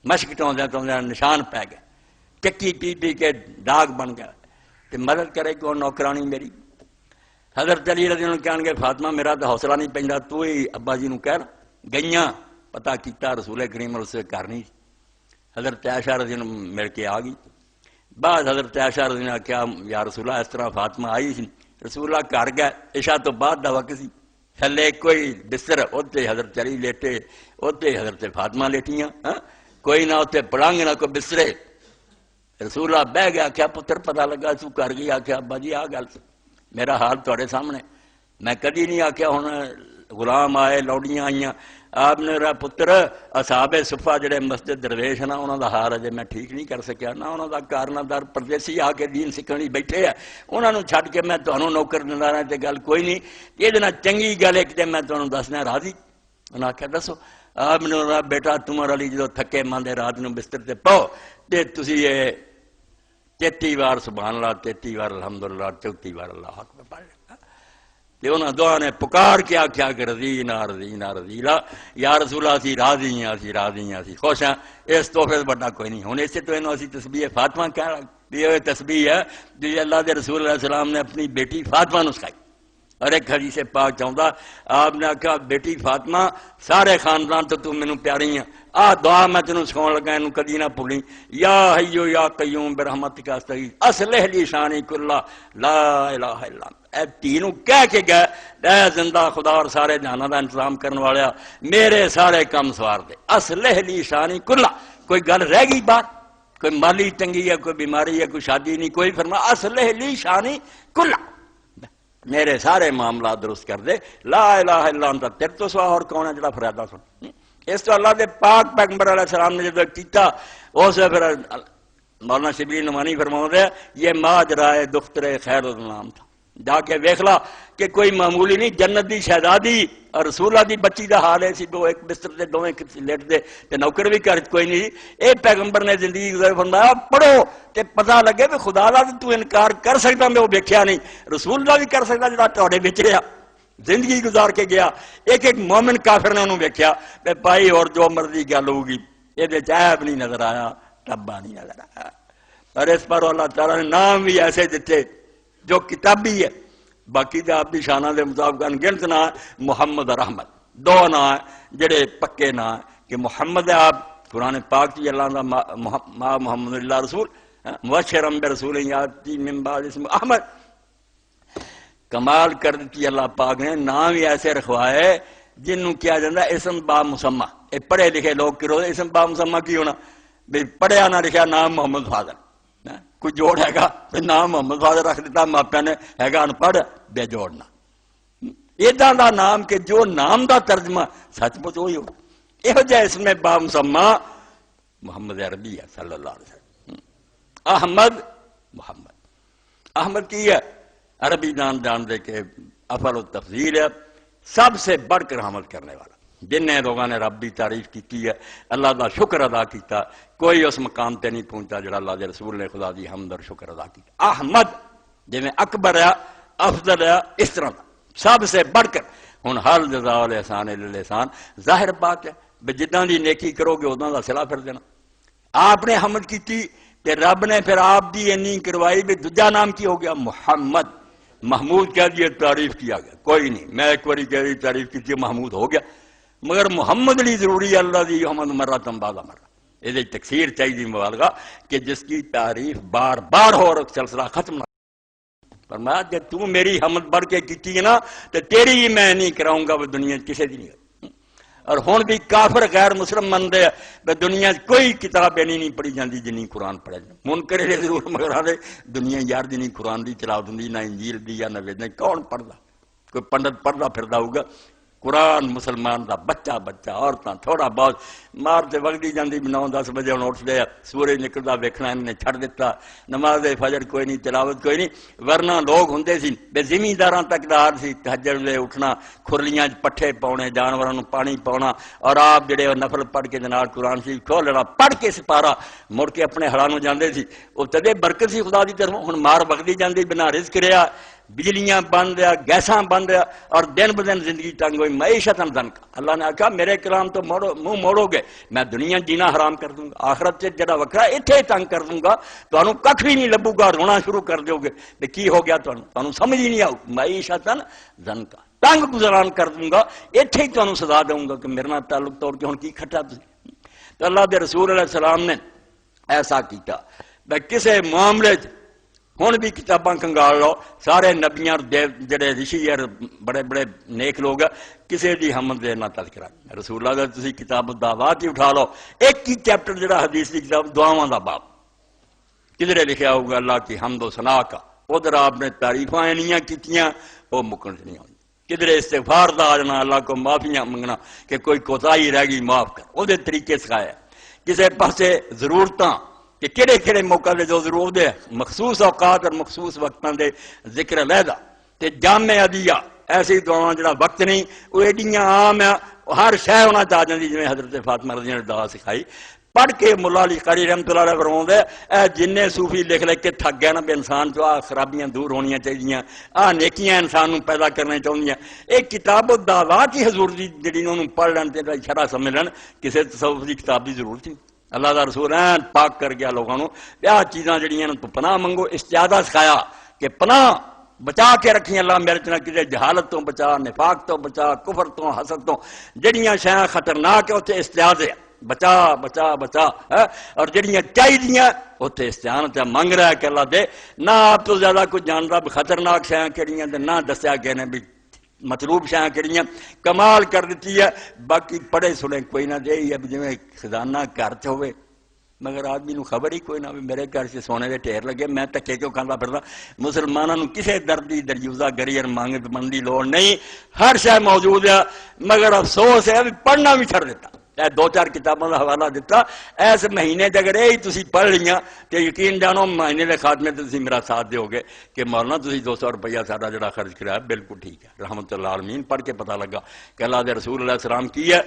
مشک ٹوندے ٹوندے نشان پی گئے, چکی پی پی کے داغ بن گیا, تے مدد کرے کون نوکرانی میری. حضرت علی رضی اللہ عنہ کہن گے فاطمہ میرا تو حوصلہ نہیں پیندا, تو ہی ابا جی نو کہہ. گئیاں پتہ کیتا رسول کریم اس سے کر نہیں. حضرت عائشہ رضی اللہ عنہ مل کے آ گئی. بعد حضرت عائشہ رضی اللہ عنہ کیا یا رسول اللہ اس طرح فاطمہ آئی سی, رسول اللہ گھر گئے، عشاء تو بعد دا وقت سی، تھلے کوئی بستر، اتنے حضرت علی لیٹے، اتنے حضرت فاطمہ لیٹیاں، کوئی نہ اتنے پلنگ نہ کوئی بسترے۔ رسول اللہ بہ گیا، آخیا پتر پتہ لگا تو کر گئی؟ آخیا ابا جی آ گل میرا حال تھوڑے سامنے، میں کدی نہیں آخیا ہوں غلام آئے لوڑیاں آئیاں۔ آپ نے رہا پتر اصحاب صفہ جڑے مسجد درویش نا انہوں دا حال اجے میں ٹھیک نہیں کر سکیا، نہ انہوں دا کارنا دار پردیسی آ کے دین سکھن لئی بیٹھے ہیں، انہوں نے چھڈ کے میں تمہوں نوکر دیندا رہا تے گل کوئی نہیں، یہ چنگی گل ایک تے میں تمہوں دسنا راضی۔ انہوں نے آخیا دسو؟ آپ نے رہا بیٹا تمہار علی جدو تھکے ماندے رات نو بستر تے پاؤ تے تسی یہ 33 وار سبحان اللہ، 33 وار الحمدللہ، 34 وار اللہ اکبر پڑھ لیں۔ انہوں دعا نے پکار کے آخیا کہ رضینا رضینا رضینا، یا رسول اللہ اسی راضی ہیں، اسی راضی ہیں، اسی خوش ہیں، اس تحفے سے بڑا کوئی نہیں۔ ہوں اسے تو انہوں اسی تسبیح فاطمہ کہہ رہا، یہ تسبیح ہے جو اللہ کے رسول علیہ السلام نے اپنی بیٹی فاطمہ نو سکھائی۔ اور ایک حدیث پاک چاہتا آپ نے آخیا بیٹی فاطمہ سارے خاندان تو مینوں پیاری ہیں، آ دعا میں تینوں سکھاؤ لگا، اینوں کدی نہ بھولی، یا حیو یا قیوم برحمتک استغیث اصلح لی شانی کلہ لا الہ الا انت۔ اے تینوں کہہ کے گئے اے زندہ خدا اور سارے جہانوں دا انتظام کرنے والا میرے سارے کام سوار دے، اصلح لی شانی کلہ۔ کوئی گل رہ گئی بات، کوئی مالی تنگی ہے، کوئی بیماری ہے، کوئی شادی نہیں، کوئی فرما اصلح لی شانی کلہ، میرے سارے معاملات درست کر دے، لا الہ الا انت، تیرے تو سوا اور کون ہے جڑا فریادہ سن۔ اس تو اللہ دے پاک پیغمبر علیہ السلام نے جب کیتا اس پھر مولانا شبیر نعمانی فرماتے ہیں یہ ماجرائے دختر خیر الانام تھا، جا کے ویکھ لا کہ کوئی معمولی نہیں، جنت دی شہزادی اور رسول اللہ دی بچی دا حال ہے سی، دو ایک بستر دے دوویں لیٹ دے تے نوکر بھی گھر کوئی نہیں۔ اے پیغمبر نے زندگی گزر فرمایا پڑھو تے پتہ لگے کہ خدا دا تو انکار کر سکتا، میں وہ ویکھیا نہیں، رسول اللہ بھی کر سکتا جڑا تہاڈے وچ رہیا زندگی گزار کے گیا۔ ایک ایک مومن کافر نے انہوں ویکھیا کہ بھائی اور جو مرضی گل ہوگی یہ عیب نہیں نظر آیا، ٹبا نہیں نظر آیا۔ اور اس پر اللہ تعالیٰ نے نام بھی ایسے دیتے جو کتابی ہے، باقی تو آپ کی شانہ دے مطابق انگنت نا محمد اور احمد، دو نا جڑے پکے نا کہ محمد ہے آپ قرآن پاک کی اللہ دا ما محمد اللہ رسول مبشرا برسول یاتی من بعد اسم احمد، کمال کر دیتی اللہ پاک نے، نام ہی ایسے رکھوائے جنہوں کیا جاتا ہے اسم با مسمہ۔ اے پڑھے لکھے لوگ کی روز اسم با مسمہ کی ہونا، پڑھیا نہ لکھا نام محمد فاضل، کوئی جوڑ ہے گا نام محمد فاضل رکھ دیتا ماپیا نے، ہے گا انپڑھ بے جوڑنا، ایداں دا نام کہ جو نام دا ترجمہ سچ مچ وہی ہو، یہ جا اس میں با مسمہ محمد عربی ہے صلی اللہ علیہ وسلم۔ احمد محمد، احمد کی ہے عربی جان دے کہ افعل التفضیل ہے، سب سے بڑھ کر حمد کرنے والا، جن لوگوں نے رب کی تعریف کی ہے، اللہ دا شکر ادا کیتا، کوئی اس مقام تے نہیں پہنچتا جڑا اللہ دے رسول نے خدا دی حمد اور شکر ادا کیتا۔ احمد جی میں اکبر ہے، افضل ہے، اس طرح دا سب سے بڑھ کر۔ ہن حل جزاء الاحسان الا الاحسان، ظاہر بات ہے جداں دی نیکی کرو گے اداں دا صلہ پھر دینا۔ آپ نے حمد کی تے رب نے پھر آپ دی اینی کروائی بھی دوجا نام کی ہو گیا محمد، محمود کہہ دیے تعریف کیا گیا، کوئی نہیں میں ایک باری کہہ دی تعریف کی محمود ہو گیا، مگر محمد لی ضروری ہے اللہ دی محمد مرہ تم بعد مرہ، یہ تکثیر چاہیے مبالغہ کہ جس کی تعریف بار بار ہو اور سلسلہ ختم نہ۔ فرمایا جب تو میری حمد بڑھ کے کی نا تو تیری ہی میں نہیں کراؤں گا وہ دنیا کسی دی نہیں۔ اور ہون بھی کافر غیر مسلم مندے بے دنیا کوئی کتاب نہیں پڑھی جاندی جنہیں قرآن پڑھا جائے، منکر دے ضرور مگر آدھے دنیا یار جنہیں قرآن دی تلاوت ہوندی نہ انجیل دی یا نہ ویدنے، کون پڑھدا؟ کوئی پنڈت پڑھدا پھردا ہوگا؟ قرآن مسلمان دا بچہ بچہ عورتاں تھوڑا بہت مارتے وقتی جاندی 9-10 بجے ہوں اٹھ دے، سورج نکلدا ویکھنا انہوں نے چھڑ دیتا، نماز فجر کوئی نہیں، تلاوت کوئی نہیں، ورنہ لوگ ہوندے سی بے زمینداراں تک دا حال سی تہجد لے اٹھنا، کھرلیاں پٹھے پاؤنے، جانوراں نوں پانی پاؤنا، اور آپ جڑے نفل پڑھ کے جناب قرآن شریف کھول لینا، پڑھ کے سپارہ مڑ کے اپنے ہڑاں نوں جاندے سی، وہ تدے برکت سی خدا دی طرفوں۔ ہن مار وقتی جاندی بنا رزق رہیا، بجلیاں بند رہا، گیساں بند رہا، اور دن بدن زندگی تنگ ہوئی، معیشت دن کا۔ اللہ نے آخا میرے کلام تو منہ موڑو گے میں دنیا جینا حرام کر دوں گا، آخرت سے جڑا وکرا اتنے تنگ کر دوں گا، تو کھ بھی نہیں لبو گا، رونا شروع کر دو گے کہ کی ہو گیا، تمہیں سمجھ ہی نہیں آؤ، معیشت دن کا تنگ گزران کر دوں گا، اتنے ہی تمہیں سزا دوں گا کہ میرے نال تعلق توڑ کے ہوں کی کھٹا تھی۔ تو اللہ دے رسول علیہ السلام نے ایسا کیتا بھائی کسے معاملے ہن بھی کتاباں کنگال لو سارے نبیاں جڑے رشی اور بڑے بڑے نیک لوگ کسی دی حمد دے نہ تذکرہ رسول اللہ دا تسی کتاب الدعوات ہی اٹھا لو ایک ہی چیپٹر جڑا حدیث دی کتاب دعاواں دا باب کدھر لکھیا ہوگا اللہ کی حمد و ثنا کا ادھر آپ نے تعریفاں انیاں کیتیاں وہ مکن نہیں ہوئی کدھر استغفار دا آجنا اللہ کو معافیاں منگنا کہ کوئی کوتاہی رہ گئی معاف کر وہ دے طریقے سکھایا کسی پاسے ضرورتاں کہ کہڑے کہڑے موقع دے جو ضرورت دے مخصوص اوقات اور مخصوص وقتاں دے ذکر علیحدہ تے جامع عدیہ ایسی دعاواں جڑا وقت نہیں وہ ایڈیاں عام ہے ہر شے ہونا چاہ جاندی جویں حضرت فاطمہ رضی اللہ عنہ نے دعا سکھائی پڑھ کے ملا علی قاری رحمۃ اللہ علیہ فرماؤندے اے جننے صوفی لکھ کے تھک گئے نا بھی انسان جو خرابیاں دور ہونیاں چاہیے نیکیاں انسان نوں پیدا کرنے چاہیے ایک کتاب الدعوات ہی حضور دی جڑی انہوں پڑھ لین تے شرح سمجھ لین کسی تصوف دی کتاب دی ضرورت نہیں اللہ دا رسول این پاک کر گیا لوگوں نوں آ چیزاں جڑیاں تو پناہ منگو استعادہ سکھایا کہ پناہ بچا کے رکھیں اللہ میرے چنا کسی جہالت تو بچا نفاق تو بچا کفر تو حسد تو جڑیاں شیاں خطرناک ہے اتنے استعادے بچا بچا بچا اور جڑیاں چاہیے اتنے استعانت منگ رہا ہے کہ اللہ دے نہ آپ تو زیادہ کچھ جانتا بھی خطرناک شیاں کہڑیاں نہ دسیا کہ نے بھی مطلوب شیاں کہڑیاں کمال کر دیتی ہے باقی پڑھے سنے کوئی نہ دے اب جی خزانہ گھر چ ہوئے مگر آدمی نو خبر ہی کوئی نہ بھی میرے گھر سے سونے دے ٹھیر لگے میں تکے کیوں کھانا پھردا مسلمانوں نو کسے دردی دریوزہ گری اور مانگ مندی لوڑ نہیں ہر شے موجود ہے مگر افسوس ہے پڑھنا بھی چھڑ دیتا اے دو چار کتابوں کا حوالہ دیتا ایس مہینے اگر یہی تسی پڑھ لیاں تو یقین جانو مہینے کے خاتمے تے تسی میرا ساتھ دیو گے کہ مولانا تسی 200 روپیہ سارا جڑا خرچ کرایا بالکل ٹھیک ہے رحمت اللہ عالمین پڑھ کے پتہ لگا کہ اللہ دے رسول علیہ السلام کی ہے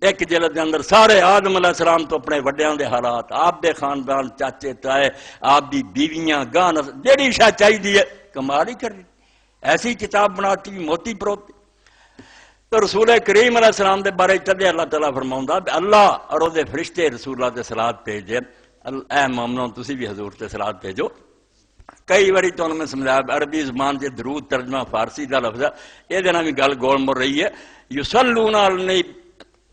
ایک جلد کے اندر سارے آدم علیہ السلام تو اپنے وڈیاں دے حالات آپ دے خاندان چاچے تائے آپ دی بیویاں گاہ جیڑی شاہ چاہیے کمال ہی کر دی ایسی کتاب بناتی موتی پروتی تو رسول کریم علیہ السلام دے بارے چلے اللہ تعالیٰ فرماؤں اللہ اور وہ فرشتے رسول اللہ دے صلات بھیجے اے مومنوں تسی بھی حضور تے صلات بھیجو کئی باری تو میں سمجھایا عربی زبان سے درود ترجمہ فارسی دا لفظ ہے یہ دینا بھی گل گول مر رہی ہے یصلون علی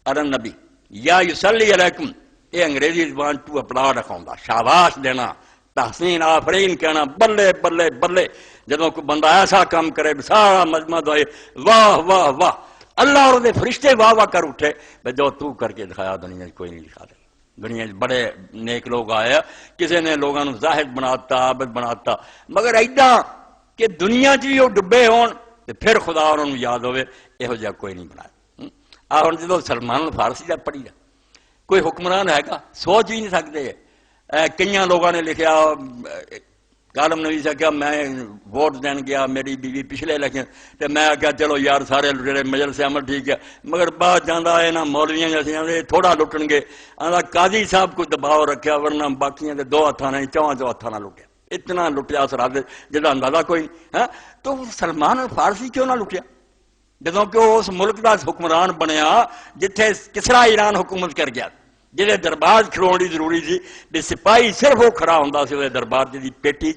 النبی یا یصلی علیکم یہ انگریزی زبان تو اپنا رکھاؤں شاباش دینا تحسین آفرین کہنا بلے بلے بلے جدوں کوئی بندہ ایسا کام کرے سارا مجمع دعائے واہ واہ واہ اللہ اور دے فرشتے واہ واہ کر اٹھے جو تو کر کے دکھایا دنیا کوئی نہیں دکھا دے دنیا بڑے نیک لوگ آئے کسی نے لوگوں زاہد بناتا عابد بناتا مگر ایڈا کہ دنیا چ بھی وہ ڈبے ہون تے پھر خدا انہوں نے یاد ہوئے یہو جہا کوئی نہیں بنایا ہوں جدو سلمان فارسی کا پڑھی جا کوئی حکمران ہے گا سوچ بھی نہیں سکتے کئی لوگوں نے لکھیا کالم نویسا کیا میں ووٹ دین گیا میری بیوی پچھلے الیکشن تو میں کیا چلو یار سارے جڑے مجلس عمل ٹھیک ہے مگر بعد جانا ہے نا مولویاں جیسے تھوڑا لٹن گے آدھا قاضی صاحب کو دباؤ رکھیا ورنہ باقیاں دے 2 ہاتھاں نہیں 4 ہاتھاں نہ لٹیا اتنا لٹیا سراد جہاں اندازہ کوئی نہیں تو سلمان فارسی کیوں نہ لٹیا جدوں کہ اس ملک کا حکمران بنیا جتھے کسرا ایران حکومت کر گیا جہے دربار کھلوڑ کی ضروری سی بھی سپاہی صرف وہ کھڑا ہوں سی وہ دربار کی پیٹی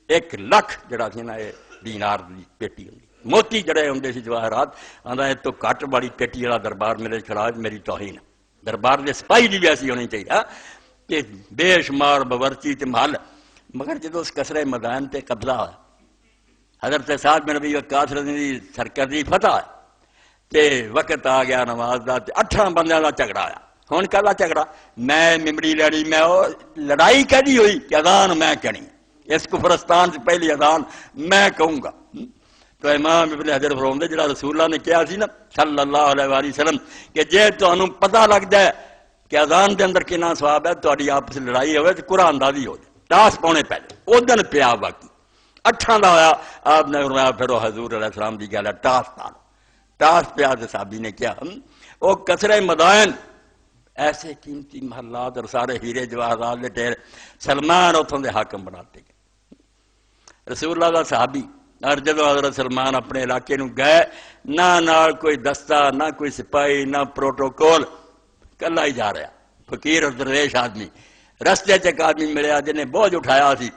1 لاکھ جڑا سی نا یہ دینار کی پیٹی ہوں موتی جڑے ہوں سی جواہرات آدھا یہ تو کٹ والی پیٹی والا دربار میرے کھڑا میری توہین دربار کے سپاہی کی بھی ایسی ہونی چاہیے کہ بے شمار باورچی تے محل مگر جدو اس کسرے میدان تے قبضہ ہے حضرت سعد بن نبی وقاص رضی اللہ عنہ سرکردی فتح ہے تے وقت آ گیا نماز دا 8 بندیاں دا جھگڑا آیا ہوں کہلا جھگڑا میں ممبری لڑی میں لڑائی کہی ہوئی کہ اذان میں کہنی اس کفرستان سے پہلی اذان میں کہوں گا تو امام ابن حجر فرماتے جڑا رسول اللہ نے کہا سی نا صلی اللہ علیہ وآلہ وسلم کہ جے تانوں پتہ لگ جائے کہ اذان دے اندر کتنا ثواب ہے تہاڈی آپس لڑائی ہوئے تو قرآن اندازی ہو جائے ٹاس پاؤنے پہلے او دن پیا باقی 8 دا ہویا آپ نے فرمایا پھر وہ حضور علیہ السلام دی گل ہے ٹاس پا ٹاس پیا تو صحابی نے کیا وہ کسرے مدائن ایسے قیمتی محلات اور سارے ہیرے جواہرات دے ٹھیر سلمان اتوں دے حاکم بناتے گئے رسول اللہ دا صحابی اور جدو حضرت سلمان اپنے علاقے نو گئے نہ نال کوئی دستہ نہ کوئی سپاہی نہ پروٹوکول کلا ہی جا رہا فقیر اور درویش آدمی رستے چ آدمی ملیا جنہیں بوجھ اٹھایا سی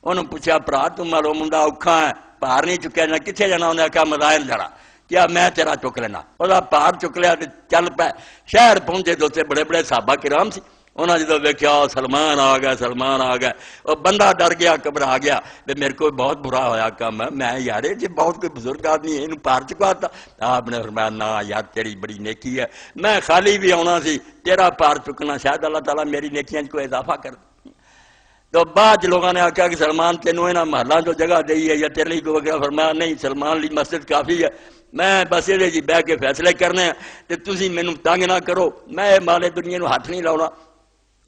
انہوں پوچھا برا تم مالو منڈا اوکھا ہے پار نہیں چکیا نہ کتنے جانا انہیں آخیا مدائن جانا کیا میں تیرا چک لینا وہ پار چک لیا چل پہ شہر پہنچے دوسرے بڑے بڑے صحابہ کرام سی انہوں نے جدو ویکیا سلمان آ گیا، سلمان آ گیا، اور بندہ ڈر گیا، گھبرا گیا کہ میرے کو بہت برا ہویا کام ہے، میں یار جی بہت کوئی بزرگ آدمی ہے، پار چکا تھا۔ آپ نے فرمایا نا یار تیری بڑی نیکی ہے، میں خالی بھی آنا سی، تیرا پار چکنا شاید اللہ تعالیٰ میری نیکیاں کو اضافہ کر دے۔ تو بعد لوگوں نے آخیا کہ سلمان تینوں یہاں محلہ جو جگہ دی ہے یا تیرے لیے کو وغیرہ، فرمایا نہیں سلمان لی مسجد کافی ہے، میں بس یہ جی بہ کے فیصلے کرنے ہیں تے تسی مینوں تنگ نہ کرو، میں مال دنیا نو ہاتھ نہیں لاؤنا۔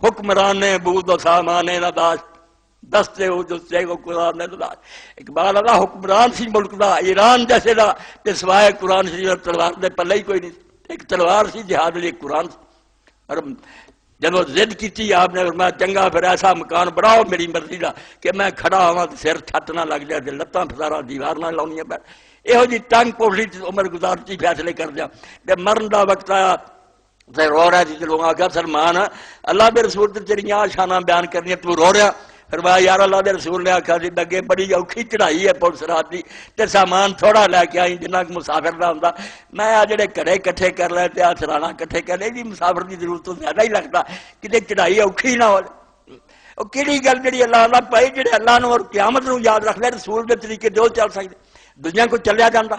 حکمران نے بود و سامان نہ داشت، دستے ہو جو سے کو قرآن نے داشت۔ اقبال اللہ حکمران سی ملک دا، ایران جیسے دا، تے سوائے قرآن شریف تلوار دے پلے ہی کوئی نہیں، ایک تلوار سی جہاد لیے قرآن سی۔ اور جب ضد کی آپ نے فرمایا چنگا پھر ایسا مکان بناؤ میری مرضی کا کہ میں کھڑا ہوا تو سر چھت نہ لگ جائے، لتاں پسارا دیوار نہ لاؤنیاں پہ، یہو جی تنگ پوڑی عمر گزارتی فیصلے کر دیا۔ جب مرن کا وقت آیا تو رو رہا تھی، لوگ آ گیا سلمان اللہ کے رسول تے تیریاں شانہ بیان کرنی تو رو رہا۔ فرمایا یار اللہ کے رسول نے آخیا سی اگے بڑی اوکھی چڑھائی ہے پولیس رات کی، تے سامان تھوڑا لے کے آئی جنہ مسافر کا ہوں، میں آ جڑے گھڑے کٹھے کر لے تے آ سرانا کٹھے کر لے بھی مسافر کی ضرورت تو زیادہ ہی لگتا، کتنے چڑھائی اوکھی نہ ہو۔ وہ کہڑی گل جی اللہ اللہ پائی جڑے اللہ نو اور قیامت نو یاد رکھ لے، رسول کے طریقے جو چل سکتے، دنیا کو چلیا جاتا،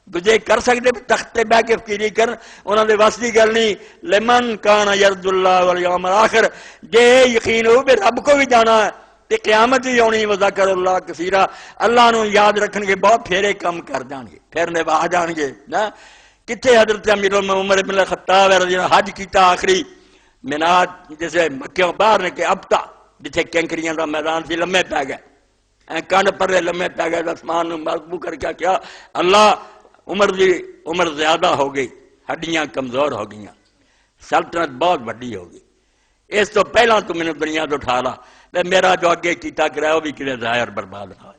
دوجے کر سکتے تخت بہ کے فقیری کر، انہوں نے وس کی گل نہیں۔ لمن کان یرجو اللہ والیوم الاخر، جے یقین ہو بھی رب کو بھی جانا ہے تے قیامت بھی آنی، وذکر اللہ کثیرا، اللہ نو یاد رکھن گے بہت پھیرے کم کر جان گے، پھر نبھا جان گے نا۔ کتنے حضرت امیر عمر بن الخطاب رضی اللہ حج کیتا آخری مینات جیسے مکیوں باہر نے کہ اب تک جتھے کینکریاں دا میدان سی لمے پی گئے، کن پرے لمے پی گئے، آسمان نو مربو کر کے کیا اللہ عمر زیادہ ہو گئی، ہڈیاں کمزور ہو گئی، سلطنت بہت بڑی ہو گئی، اس تو پہلا تو میں نے دنیا تو اٹھا لا، میرا جو اگے کیتا کرا وہ بھی کدے ظاہر برباد نہ ہو۔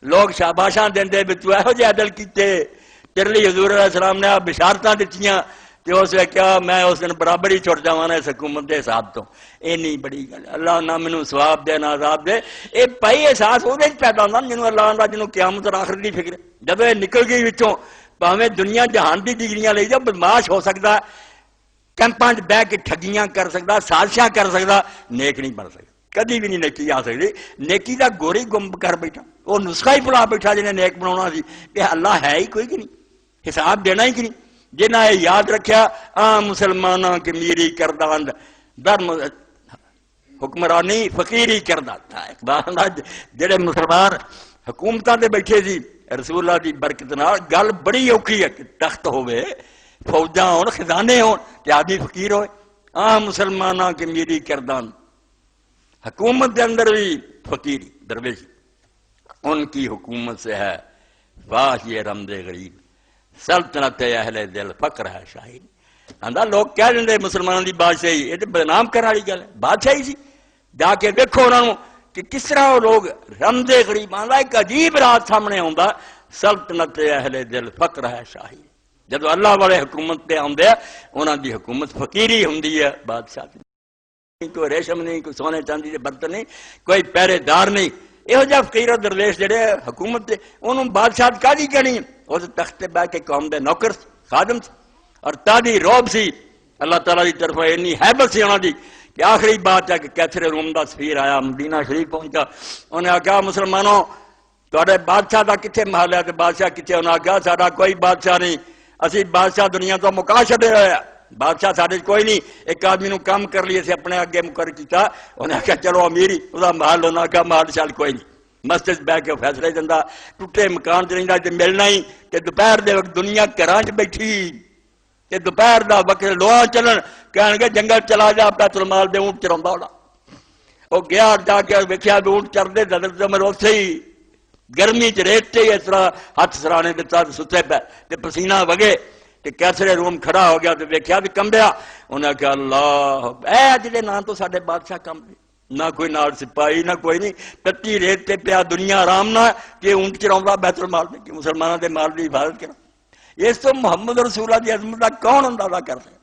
لوگ شاباشاں دیندے بھی تو یہو جے عدل کیتے، تیرے لیے حضور علیہ السلام نے بشارتاں دتیاں تے اس نے کیا میں اس دن برابر ہی چھٹ جاواں اس حکومت دے حساب تو، اینی بڑی گل اللہ نہ مینوں ثواب دے نہ عذاب دے، اے پئی احساس اودے وچ پیدا ہوندا جنوں اللہ دا جنوں قیامت اور آخرت دی فکر، جدوں اے نکل گئی وچوں بھاویں دنیا جہان دی ڈگریاں لے جا، بدماش ہو سکدا، کیمپاں وچ بیٹھ کے ٹھگیاں کر سکدا، سازشاں کر سکدا، نیک نہیں بن سکدا، کدی بھی نہیں نیکی آ سکتی۔ نیکی دا گوری گم کر بیٹھا، وہ نسخہ ہی بنا بیٹھا جنہیں نیک بنانا سی کہ اللہ ہے ہی کوئی کہ نہیں، حساب دینا ہی کہ نہیں۔ جنہیں یہ یاد رکھیا عام مسلمانوں کی میری کردان درم حکمرانی فقیری کردہ تھا، جڑے مسلمان حکومتاں دے بیٹھے سی رسول اللہ دی برکت نال گل بڑی اوکھی ہے کہ تخت ہوئے، فوجاں ہون، خزانے ہون تے آدمی فقیر ہوئے۔ عام مسلمانوں کی میری کردان، حکومت کے اندر بھی فقیری درویشی، ان کی حکومت سے ہے واہ یہ رمز غریب، سلطنت اہل دل فقر ہے شاہین۔ آندا لوگ کہہ دیں مسلمانوں کی بادشاہی، یہ تو بدنام کرنے والی گل ہے، بادشاہی سی جا کے دیکھو انہوں کہ کس طرح وہ لوگ رمز غریب، آندا ایک عجیب رات سامنے آندا، سلطنت اہل دل فقر ہے شاہین۔ جدو اللہ والے حکومت پہ آندے انہاں دی حکومت فقیری ہوندی ہے، بادشاہ کوئی ریشم نہیں، کوئی سونے چاندی کے برتن نہیں، کوئی پہرے دار نہیں، یہو جہاں فقیر درویش جڑے حکومت دے انہوں بادشاہ کاہدی کہنی، اس تخت بہ کے قوم دے نوکر خادم سی، اور تادی روب سی اللہ تعالیٰ کی طرف اینی حیبت سی انہوں دی کہ آخری بات ہے کہ کیتھر روم دا سفیر آیا مدینہ شریف پہنچا، انہیں آخیا مسلمانوں تواڈے بادشاہ دا کتنے محل ہے، بادشاہ کتنے؟ انہیں آخیا ساڈا کوئی بادشاہ نہیں، اسی بادشاہ دنیا تو مکا چھڈے ہوئے، بادشاہ ساڈے کوئی نہیں، ایک آدمی نو کام کر لیے سے اپنے اگے مقرر کیتا، انہیں آخیا چلو امیری وہ محل، انہیں آخیا محل شال کوئی نہیں، مسجد بہ کے فیصلے دینا، ٹوٹے مکان چ رہندا تے ملنا ہی، تے دوپہر دے وقت دنیا گھراں چ بیٹھی تے دوپہر دا وقت لوہاں چلن، کہن گے جنگل چلا جا بیت المال دے اونٹ چراندا ہونا، وہ گیا جا کے ویکھیا اونٹ چردے، حضرت عمر اوتھے ہی گرمی چ ریت تے اس طرح ہاتھ سرانے دتا ستے پے تے پسینہ وگے تے کیسرے روم کھڑا ہو گیا تے ویکھیا تے کمبیا، انہاں کہا اللہ اے اج دے نام تو ساڈے بادشاہ کمبے، نہ کوئی نال سپاہی نہ کوئی نہیں، تتی ریت تے پیا دنیا آرام نہ کہ اونٹ چراوندا بیت المال دے کہ مسلماناں دے مال دی حفاظت کرا۔ اس تو محمد رسول اللہ دی عظمت دا کون اندازہ کر سکتا؟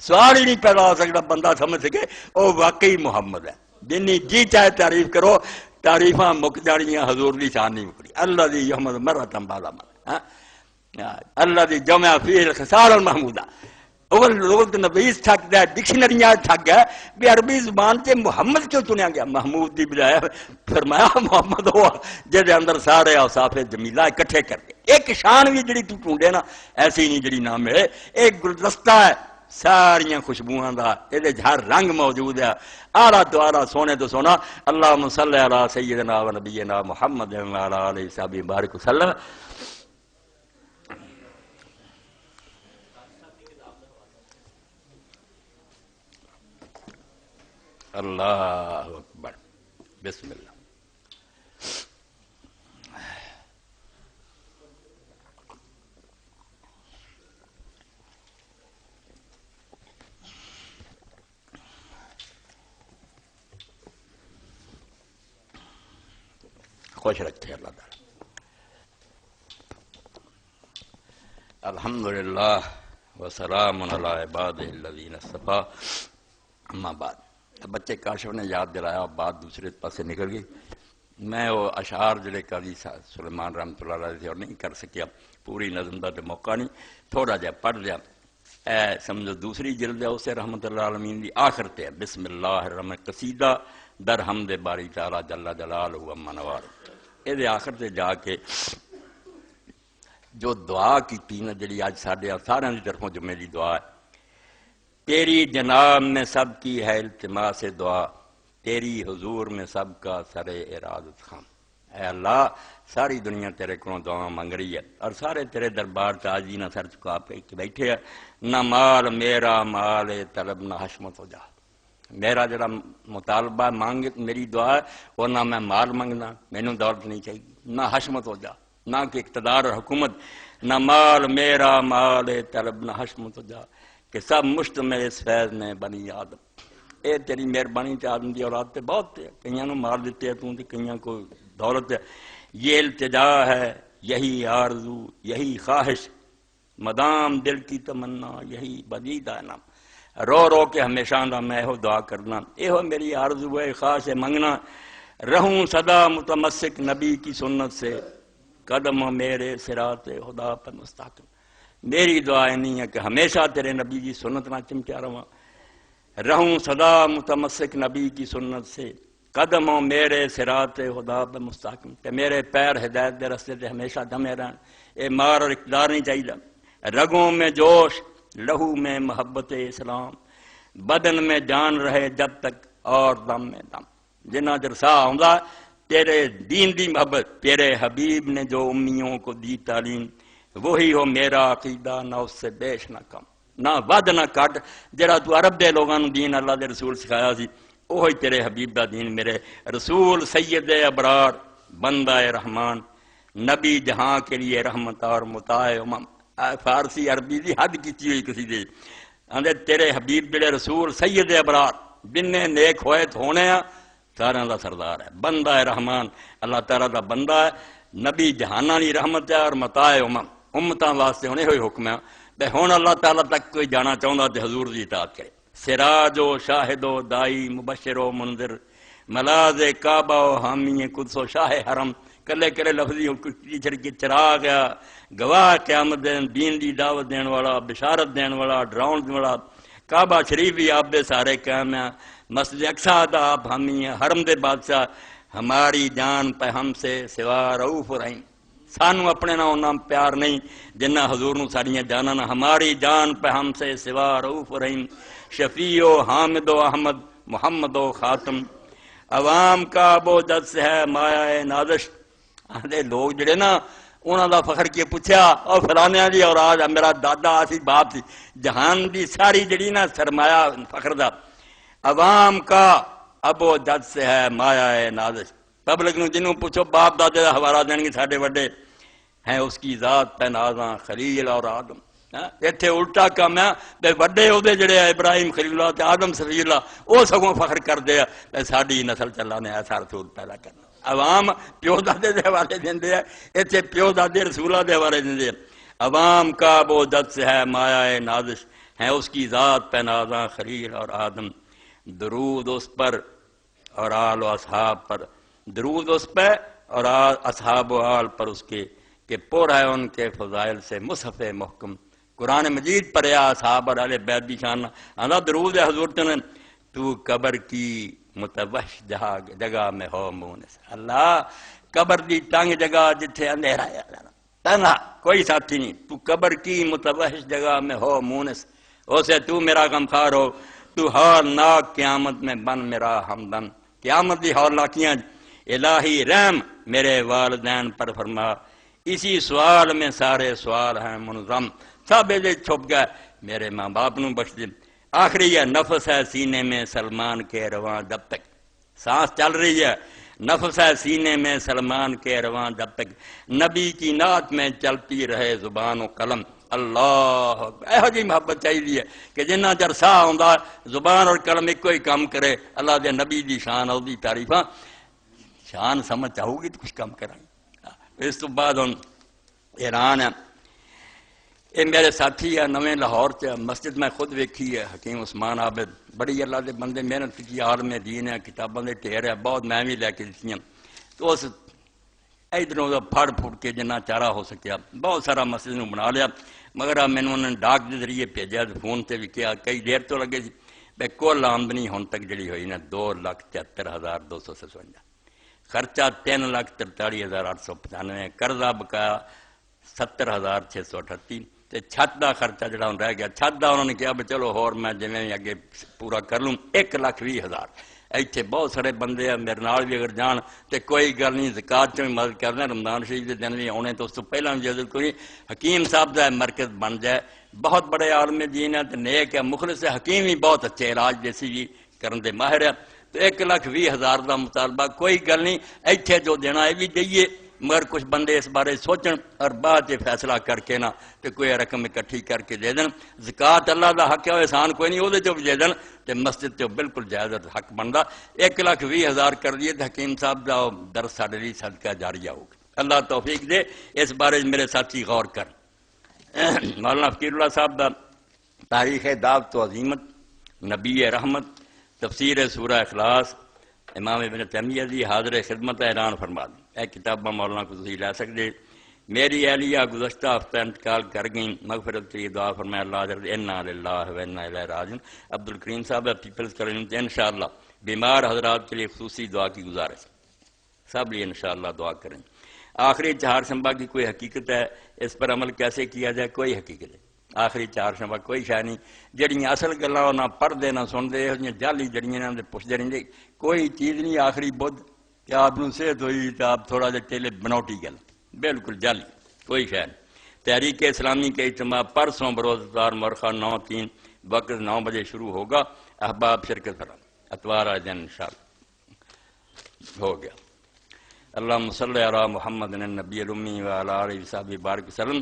سوال ہی نہیں پیدا ہو سکتا بندہ سمجھ سکے او واقعی محمد ہے، جنی جی چاہے تعریف کرو، تعریفاں مک جانیاں، حضور دی شان نہیں مکڑی، اللہ دی یحمد مرتم بالا مر، اللہ دی جمع فی الخصال المحمودہ، اول لوگ نویس تھک گیا، ڈکشنریاں تھک گیا بھی عربی زبان سے محمد کیوں چنیا گیا؟ محمود دی بجائے فرمایا محمد ہوا جہد اندر سارے اوصاف جمیلہ اکٹھے کر کے ایک شان بھی جڑی تو ڈھونڈے نا ایسی نہیں جڑی نہ ملے. ایک گلدستہ ہے ساریاں خوشبوؤں دا، یہ ہر رنگ موجود ہے، آلہ تو آلہ، سونے تو سونا. اللہم صلی علی سیدنا و نبینا محمد و علی آلہ وصحبہ بارک وسلم. اللہ اکبر، بسم اللہ. خوش رکھے اللہ تعالی. الحمدللہ وسلام علی عبادہ الذین اصطفیٰ، اما بعد. بچے کاشف نے یاد دلایا، بات دوسرے پاسے نکل گئی. میں وہ اشعار جڑے قاضی سلیمان رحمۃ اللہ علیہ تھے اور نہیں کر سکیا، پوری نظم دا تو موقع نہیں، تھوڑا جہا پڑھ لیا. اے سمجھو دوسری جلد ہے اسے رحمۃ اللہ العالمین دی آخر تے ہے. بسم اللہ الرحمن، قصیدہ در حمد باری تعالی جل جلالہ و اما نوار. یہ آخر تے جا کے جو دعا کی نا جڑی اج ساڈے سارے دی طرفوں جمعے دی دعا ہے، تیری جناب میں سب کی ہے التماس دعا، تیری حضور میں سب کا سر ارادت خام. اے اللہ ساری دنیا تیرے کو دعا مانگ رہی ہے اور سارے تیرے دربار تاجی نہ سر چکا پہ بیٹھے ہیں. نہ مال میرا مال طلب نہ حشمت ہو جا. میرا جڑا مطالبہ مانگ میری دعا ہے وہ نہ میں مال منگنا، مینوں دولت نہیں چاہیے، نہ حشمت ہو جا، نہ کہ اقتدار اور حکومت. نہ مال میرا مال طلب نہ حشمت ہو جا کہ سب مشت میں اس فیض میں بنی آدم. اے تیری مہربانی تے آدم دی اولاد تے بہت ہے، کئیاں نو مار دیتے ہیں تو کئیاں کو دولت ہے. یہ التجا ہے، یہی آرزو، یہی خواہش، مدام دل کی تمنا یہی بدیدہ ہے. نام رو رو کے ہمیشہ دا میں ہو دعا کرنا، اے ہو میری آرزو ہے، خواہش ہے منگنا. رہوں صدا متمسک نبی کی سنت سے، قدم میرے صراط خدا پر مستحکم. میری دعا نہیں ہے کہ ہمیشہ تیرے نبی کی سنت نہ چمکیا رہا، رہوں صدا متمسک نبی کی سنت سے، قدموں میرے صراط خدا پہ مستحکم، کہ میرے پیر ہدایت دے رستے تے ہمیشہ دمے رہن. اے مار اور اقتدار نہیں چاہیے. رگوں میں جوش، لہو میں محبت اسلام، بدن میں جان رہے جب تک اور دم میں دم. جنہ چر سا آؤندا تیرے دین دی محبت، تیرے حبیب نے جو امیوں کو دی تعلیم، وہی ہو میرا عقیدہ، نہ اس سے بیش نہ کم، نہ ود نہ کٹ. جڑا تو عرب دے لوگاں نو دین اللہ دے رسول سکھایا سی، وہی تیرے حبیب دا دین. میرے رسول سید ابرار، بندہ رحمان، نبی جہاں کے لیے رحمت اور متاع امم. فارسی عربی دی حد کیتی ہوئی کسی دے آندے تیرے حبیب جڑے رسول سید ابرار، جن نیک ہوئے ہونے ہیں سارا دا سردار ہے، بندہ رحمان، اللہ تعالیٰ دا بندہ ہے. نبی جہانہ دی رحمت ہے اور متاع امم، امتاں واسطے ہونے ہوئی حکم ہے. تے ہن اللہ تعالیٰ تک کوئی جانا چاہندا تے حضور دی اطاعت کرے. سراج و شاہد و دائی، مبشر و منذر، ملاذ کعبہ و حامی قدس و شاہ حرم. کلے کلے لفظی ٹیچر کی چراغ ہے، گواہ قیامت دین دی دعوت دین والا، بشارت دین والا، ڈراؤن والا. کعبہ شریف بھی آپ دے سارے قائم ہیں، مسجد اقصیٰ دا آپ حامی ہیں، حرم دے بادشاہ. ہماری جان پہ ہم سے سوا رؤوف رحیم. سانو اپنے نہ انہاں پیار نہیں جنہ حضور نو ساڑیاں جانا نہ. ہماری جان پہ ہم سے سوا رؤوف رحیم. شفیع و حامد و احمد محمد و خاتم، عوام کا ابو جد سے ہے مایا نازش. آدھے لوگ جڑے نا انہاں دا فخر کیے پوچھا اور فلانیاں دی اور آج میرا دادا سی باپ سی، جہان دی ساری جڑی نا سرمایہ فخر دا. عوام کا ابو جد سے ہے مایا نازش. پبلک نو جنوں پوچھو باپ دادے دا حوالہ دین گے ساڈے وڈے ہیں، اس کی ذات پہ نازاں خلیل اور آدم. اتنے الٹا کام ہے، وڈے عہدے جڑے ابراہیم خلیل اللہ تے آدم صفی اللہ، وہ سگوں فخر کرتے ہیں ساری نسل چلا نے ایسا رسول پیدا کرنا. عوام پیو دادے دے حوالے دیندے ہیں، اتنے پیو دادے رسولہ دے حوالے دیندے ہیں. عوام کا ابو جد سے ہے مایا نازش، ہیں اس کی ذات پہ نازاں خلیل اور آدم. درود اس پر اور آل و اصحاب پر، درود اس پہ اور اصحاب و آل پر اس کے، کہ پر ہے ان کے فضائل سے مصحف محکم. قرآن مجید پڑھیا اصحاب اور اہل بیت دی شان آندا درود ہے حضور تے تو قبر کی متوحش جگہ میں ہو مونس اللہ قبر دی تنگ جگہ جتھے اندھیرا ہے تنہا کوئی ساتھی نہیں تو قبر کی متوحش جگہ میں ہو مونس اسے تو میرا غمخوار ہو تو ہولناک قیامت میں بن میرا ہمدم قیامت دی ہولناکیاں الہی رحم میرے والدین پر فرما اسی سوال میں سارے سوال ہیں منظم سب یہ چھپ گئے میرے ماں باپ نو بخش دے آخری یہ نفس ہے سینے میں سلمان کے رواں جب تک سانس چل رہی ہے نفس ہے سینے میں سلمان کے رواں جب تک نبی کی نعت میں چلتی رہے زبان و قلم اللہ ایہو جی محبت چاہیے کہ جنہ چر ساہ آਉਂਦਾ زبان اور قلم ایک کوئی کام کرے اللہ دے نبی دی شان اور دی تعریفاں شان سمجھ چاہو گی تو کچھ کم کرائیں اس تو بعد ہم ایران ہے یہ میرے ساتھی ہے نویں لاہور سے مسجد میں خود ویکھی ہے حکیم عثمان عابد بڑی اللہ دے بندے محنت کی عالم دین ہے کتاباں دے ٹھیر ہے بہت میں بھی لے کے دیتی ہیں تو اس ادھروں پھڑ پھڑ کے جنہ چارہ ہو سکیا بہت سارا مسجد نو بنا لیا مگر میں انہوں نے ڈاک کے ذریعے بھیجا فون سے بھی کیا کئی دیر تو لگے سی بھائی کل آمدنی ہن تک جڑی ہوئی نا 2,73,257 خرچہ 3,43,895 قرضہ بقایا 70,638 تے چھت دا خرچہ جڑا ہوں رہ گیا چھت دا انہوں نے کہا بھی چلو ہور میں جویں اگے پورا کر لوں 1,20,000 ایتھے بہت سارے بندے ہیں میرے نال بھی اگر جان تے کوئی گل نہیں زکات چوں مدد کرنا رمضان شریف دے دن بھی آنے تو اس تو پہلا بھی اجازت کوئی حکیم صاحب دا مرکز بن جائے بہت بڑے عالم دین ہے تے نیک ہے مخلص ہے حکیم بھی بہت اچھے علاج دیسی بھی کرن دے ماہر ہے تو 1,20,000 دا مطالبہ کوئی گل نہیں ایتھے جو دینا ہے بھی دئیے مگر کچھ بندے اس بارے سوچن اور بعد یہ فیصلہ کر کے نا تو کوئی رقم اکٹھی کر کے دے دیں زکات اللہ دا حق ہے احسان کوئی نہیں وہ جو بھی دے دیں تو مسجد تو بالکل جائز حق بنتا 1,20,000 کر دیے تو حکیم صاحب دا درس ساڈے لیے صدقہ جاریہ ہوگا اللہ توفیق دے اس بارے میرے ساتھی غور کر مولانا فقیر اللہ صاحب دا تاریخ دعوت و عظیمت نبی رحمت تفسیر سورہ اخلاص امام ابن تیمیہ دی حاضر خدمت اعلان فرما دی اے کتاباں مولانا کو تسی لے سکتے میری اہلیہ گزشتہ ہفتہ انتقال کر گئیں مغفرت کے لیے دعا فرمائے اللہ حضرت انا للہ و انا الیہ راجعون عبد الکریم صاحب پیپلز کالونی انشاءاللہ بیمار حضرات کے لیے خصوصی دعا کی گزارش سب لیے انشاءاللہ دعا کریں آخری چہارشنبہ کی کوئی حقیقت ہے اس پر عمل کیسے کیا جائے کوئی حقیقت ہے آخری چہارشنبہ کوئی شے نہیں جڑیاں اصل گلاں نہ پڑھتے نہ سنتے یہ جعلی جڑیاں پوچھتے رہتے کوئی چیز نہیں آخری بدھ کہ آپ نے صحت ہوئی تو آپ تھوڑا جا ٹیلے بنوٹی گل بالکل جعلی کوئی شے نہیں تحریک اسلامی کے اجتماع پرسوں بروز اتوار مرخہ 9/3 وقت 9 بجے شروع ہوگا احباب شرکت کریں اتوار والے دن انشاءاللہ ہو گیا اللہم صلی علی محمد النبی الامی وعلی آلہ وصحبہ بارک وسلم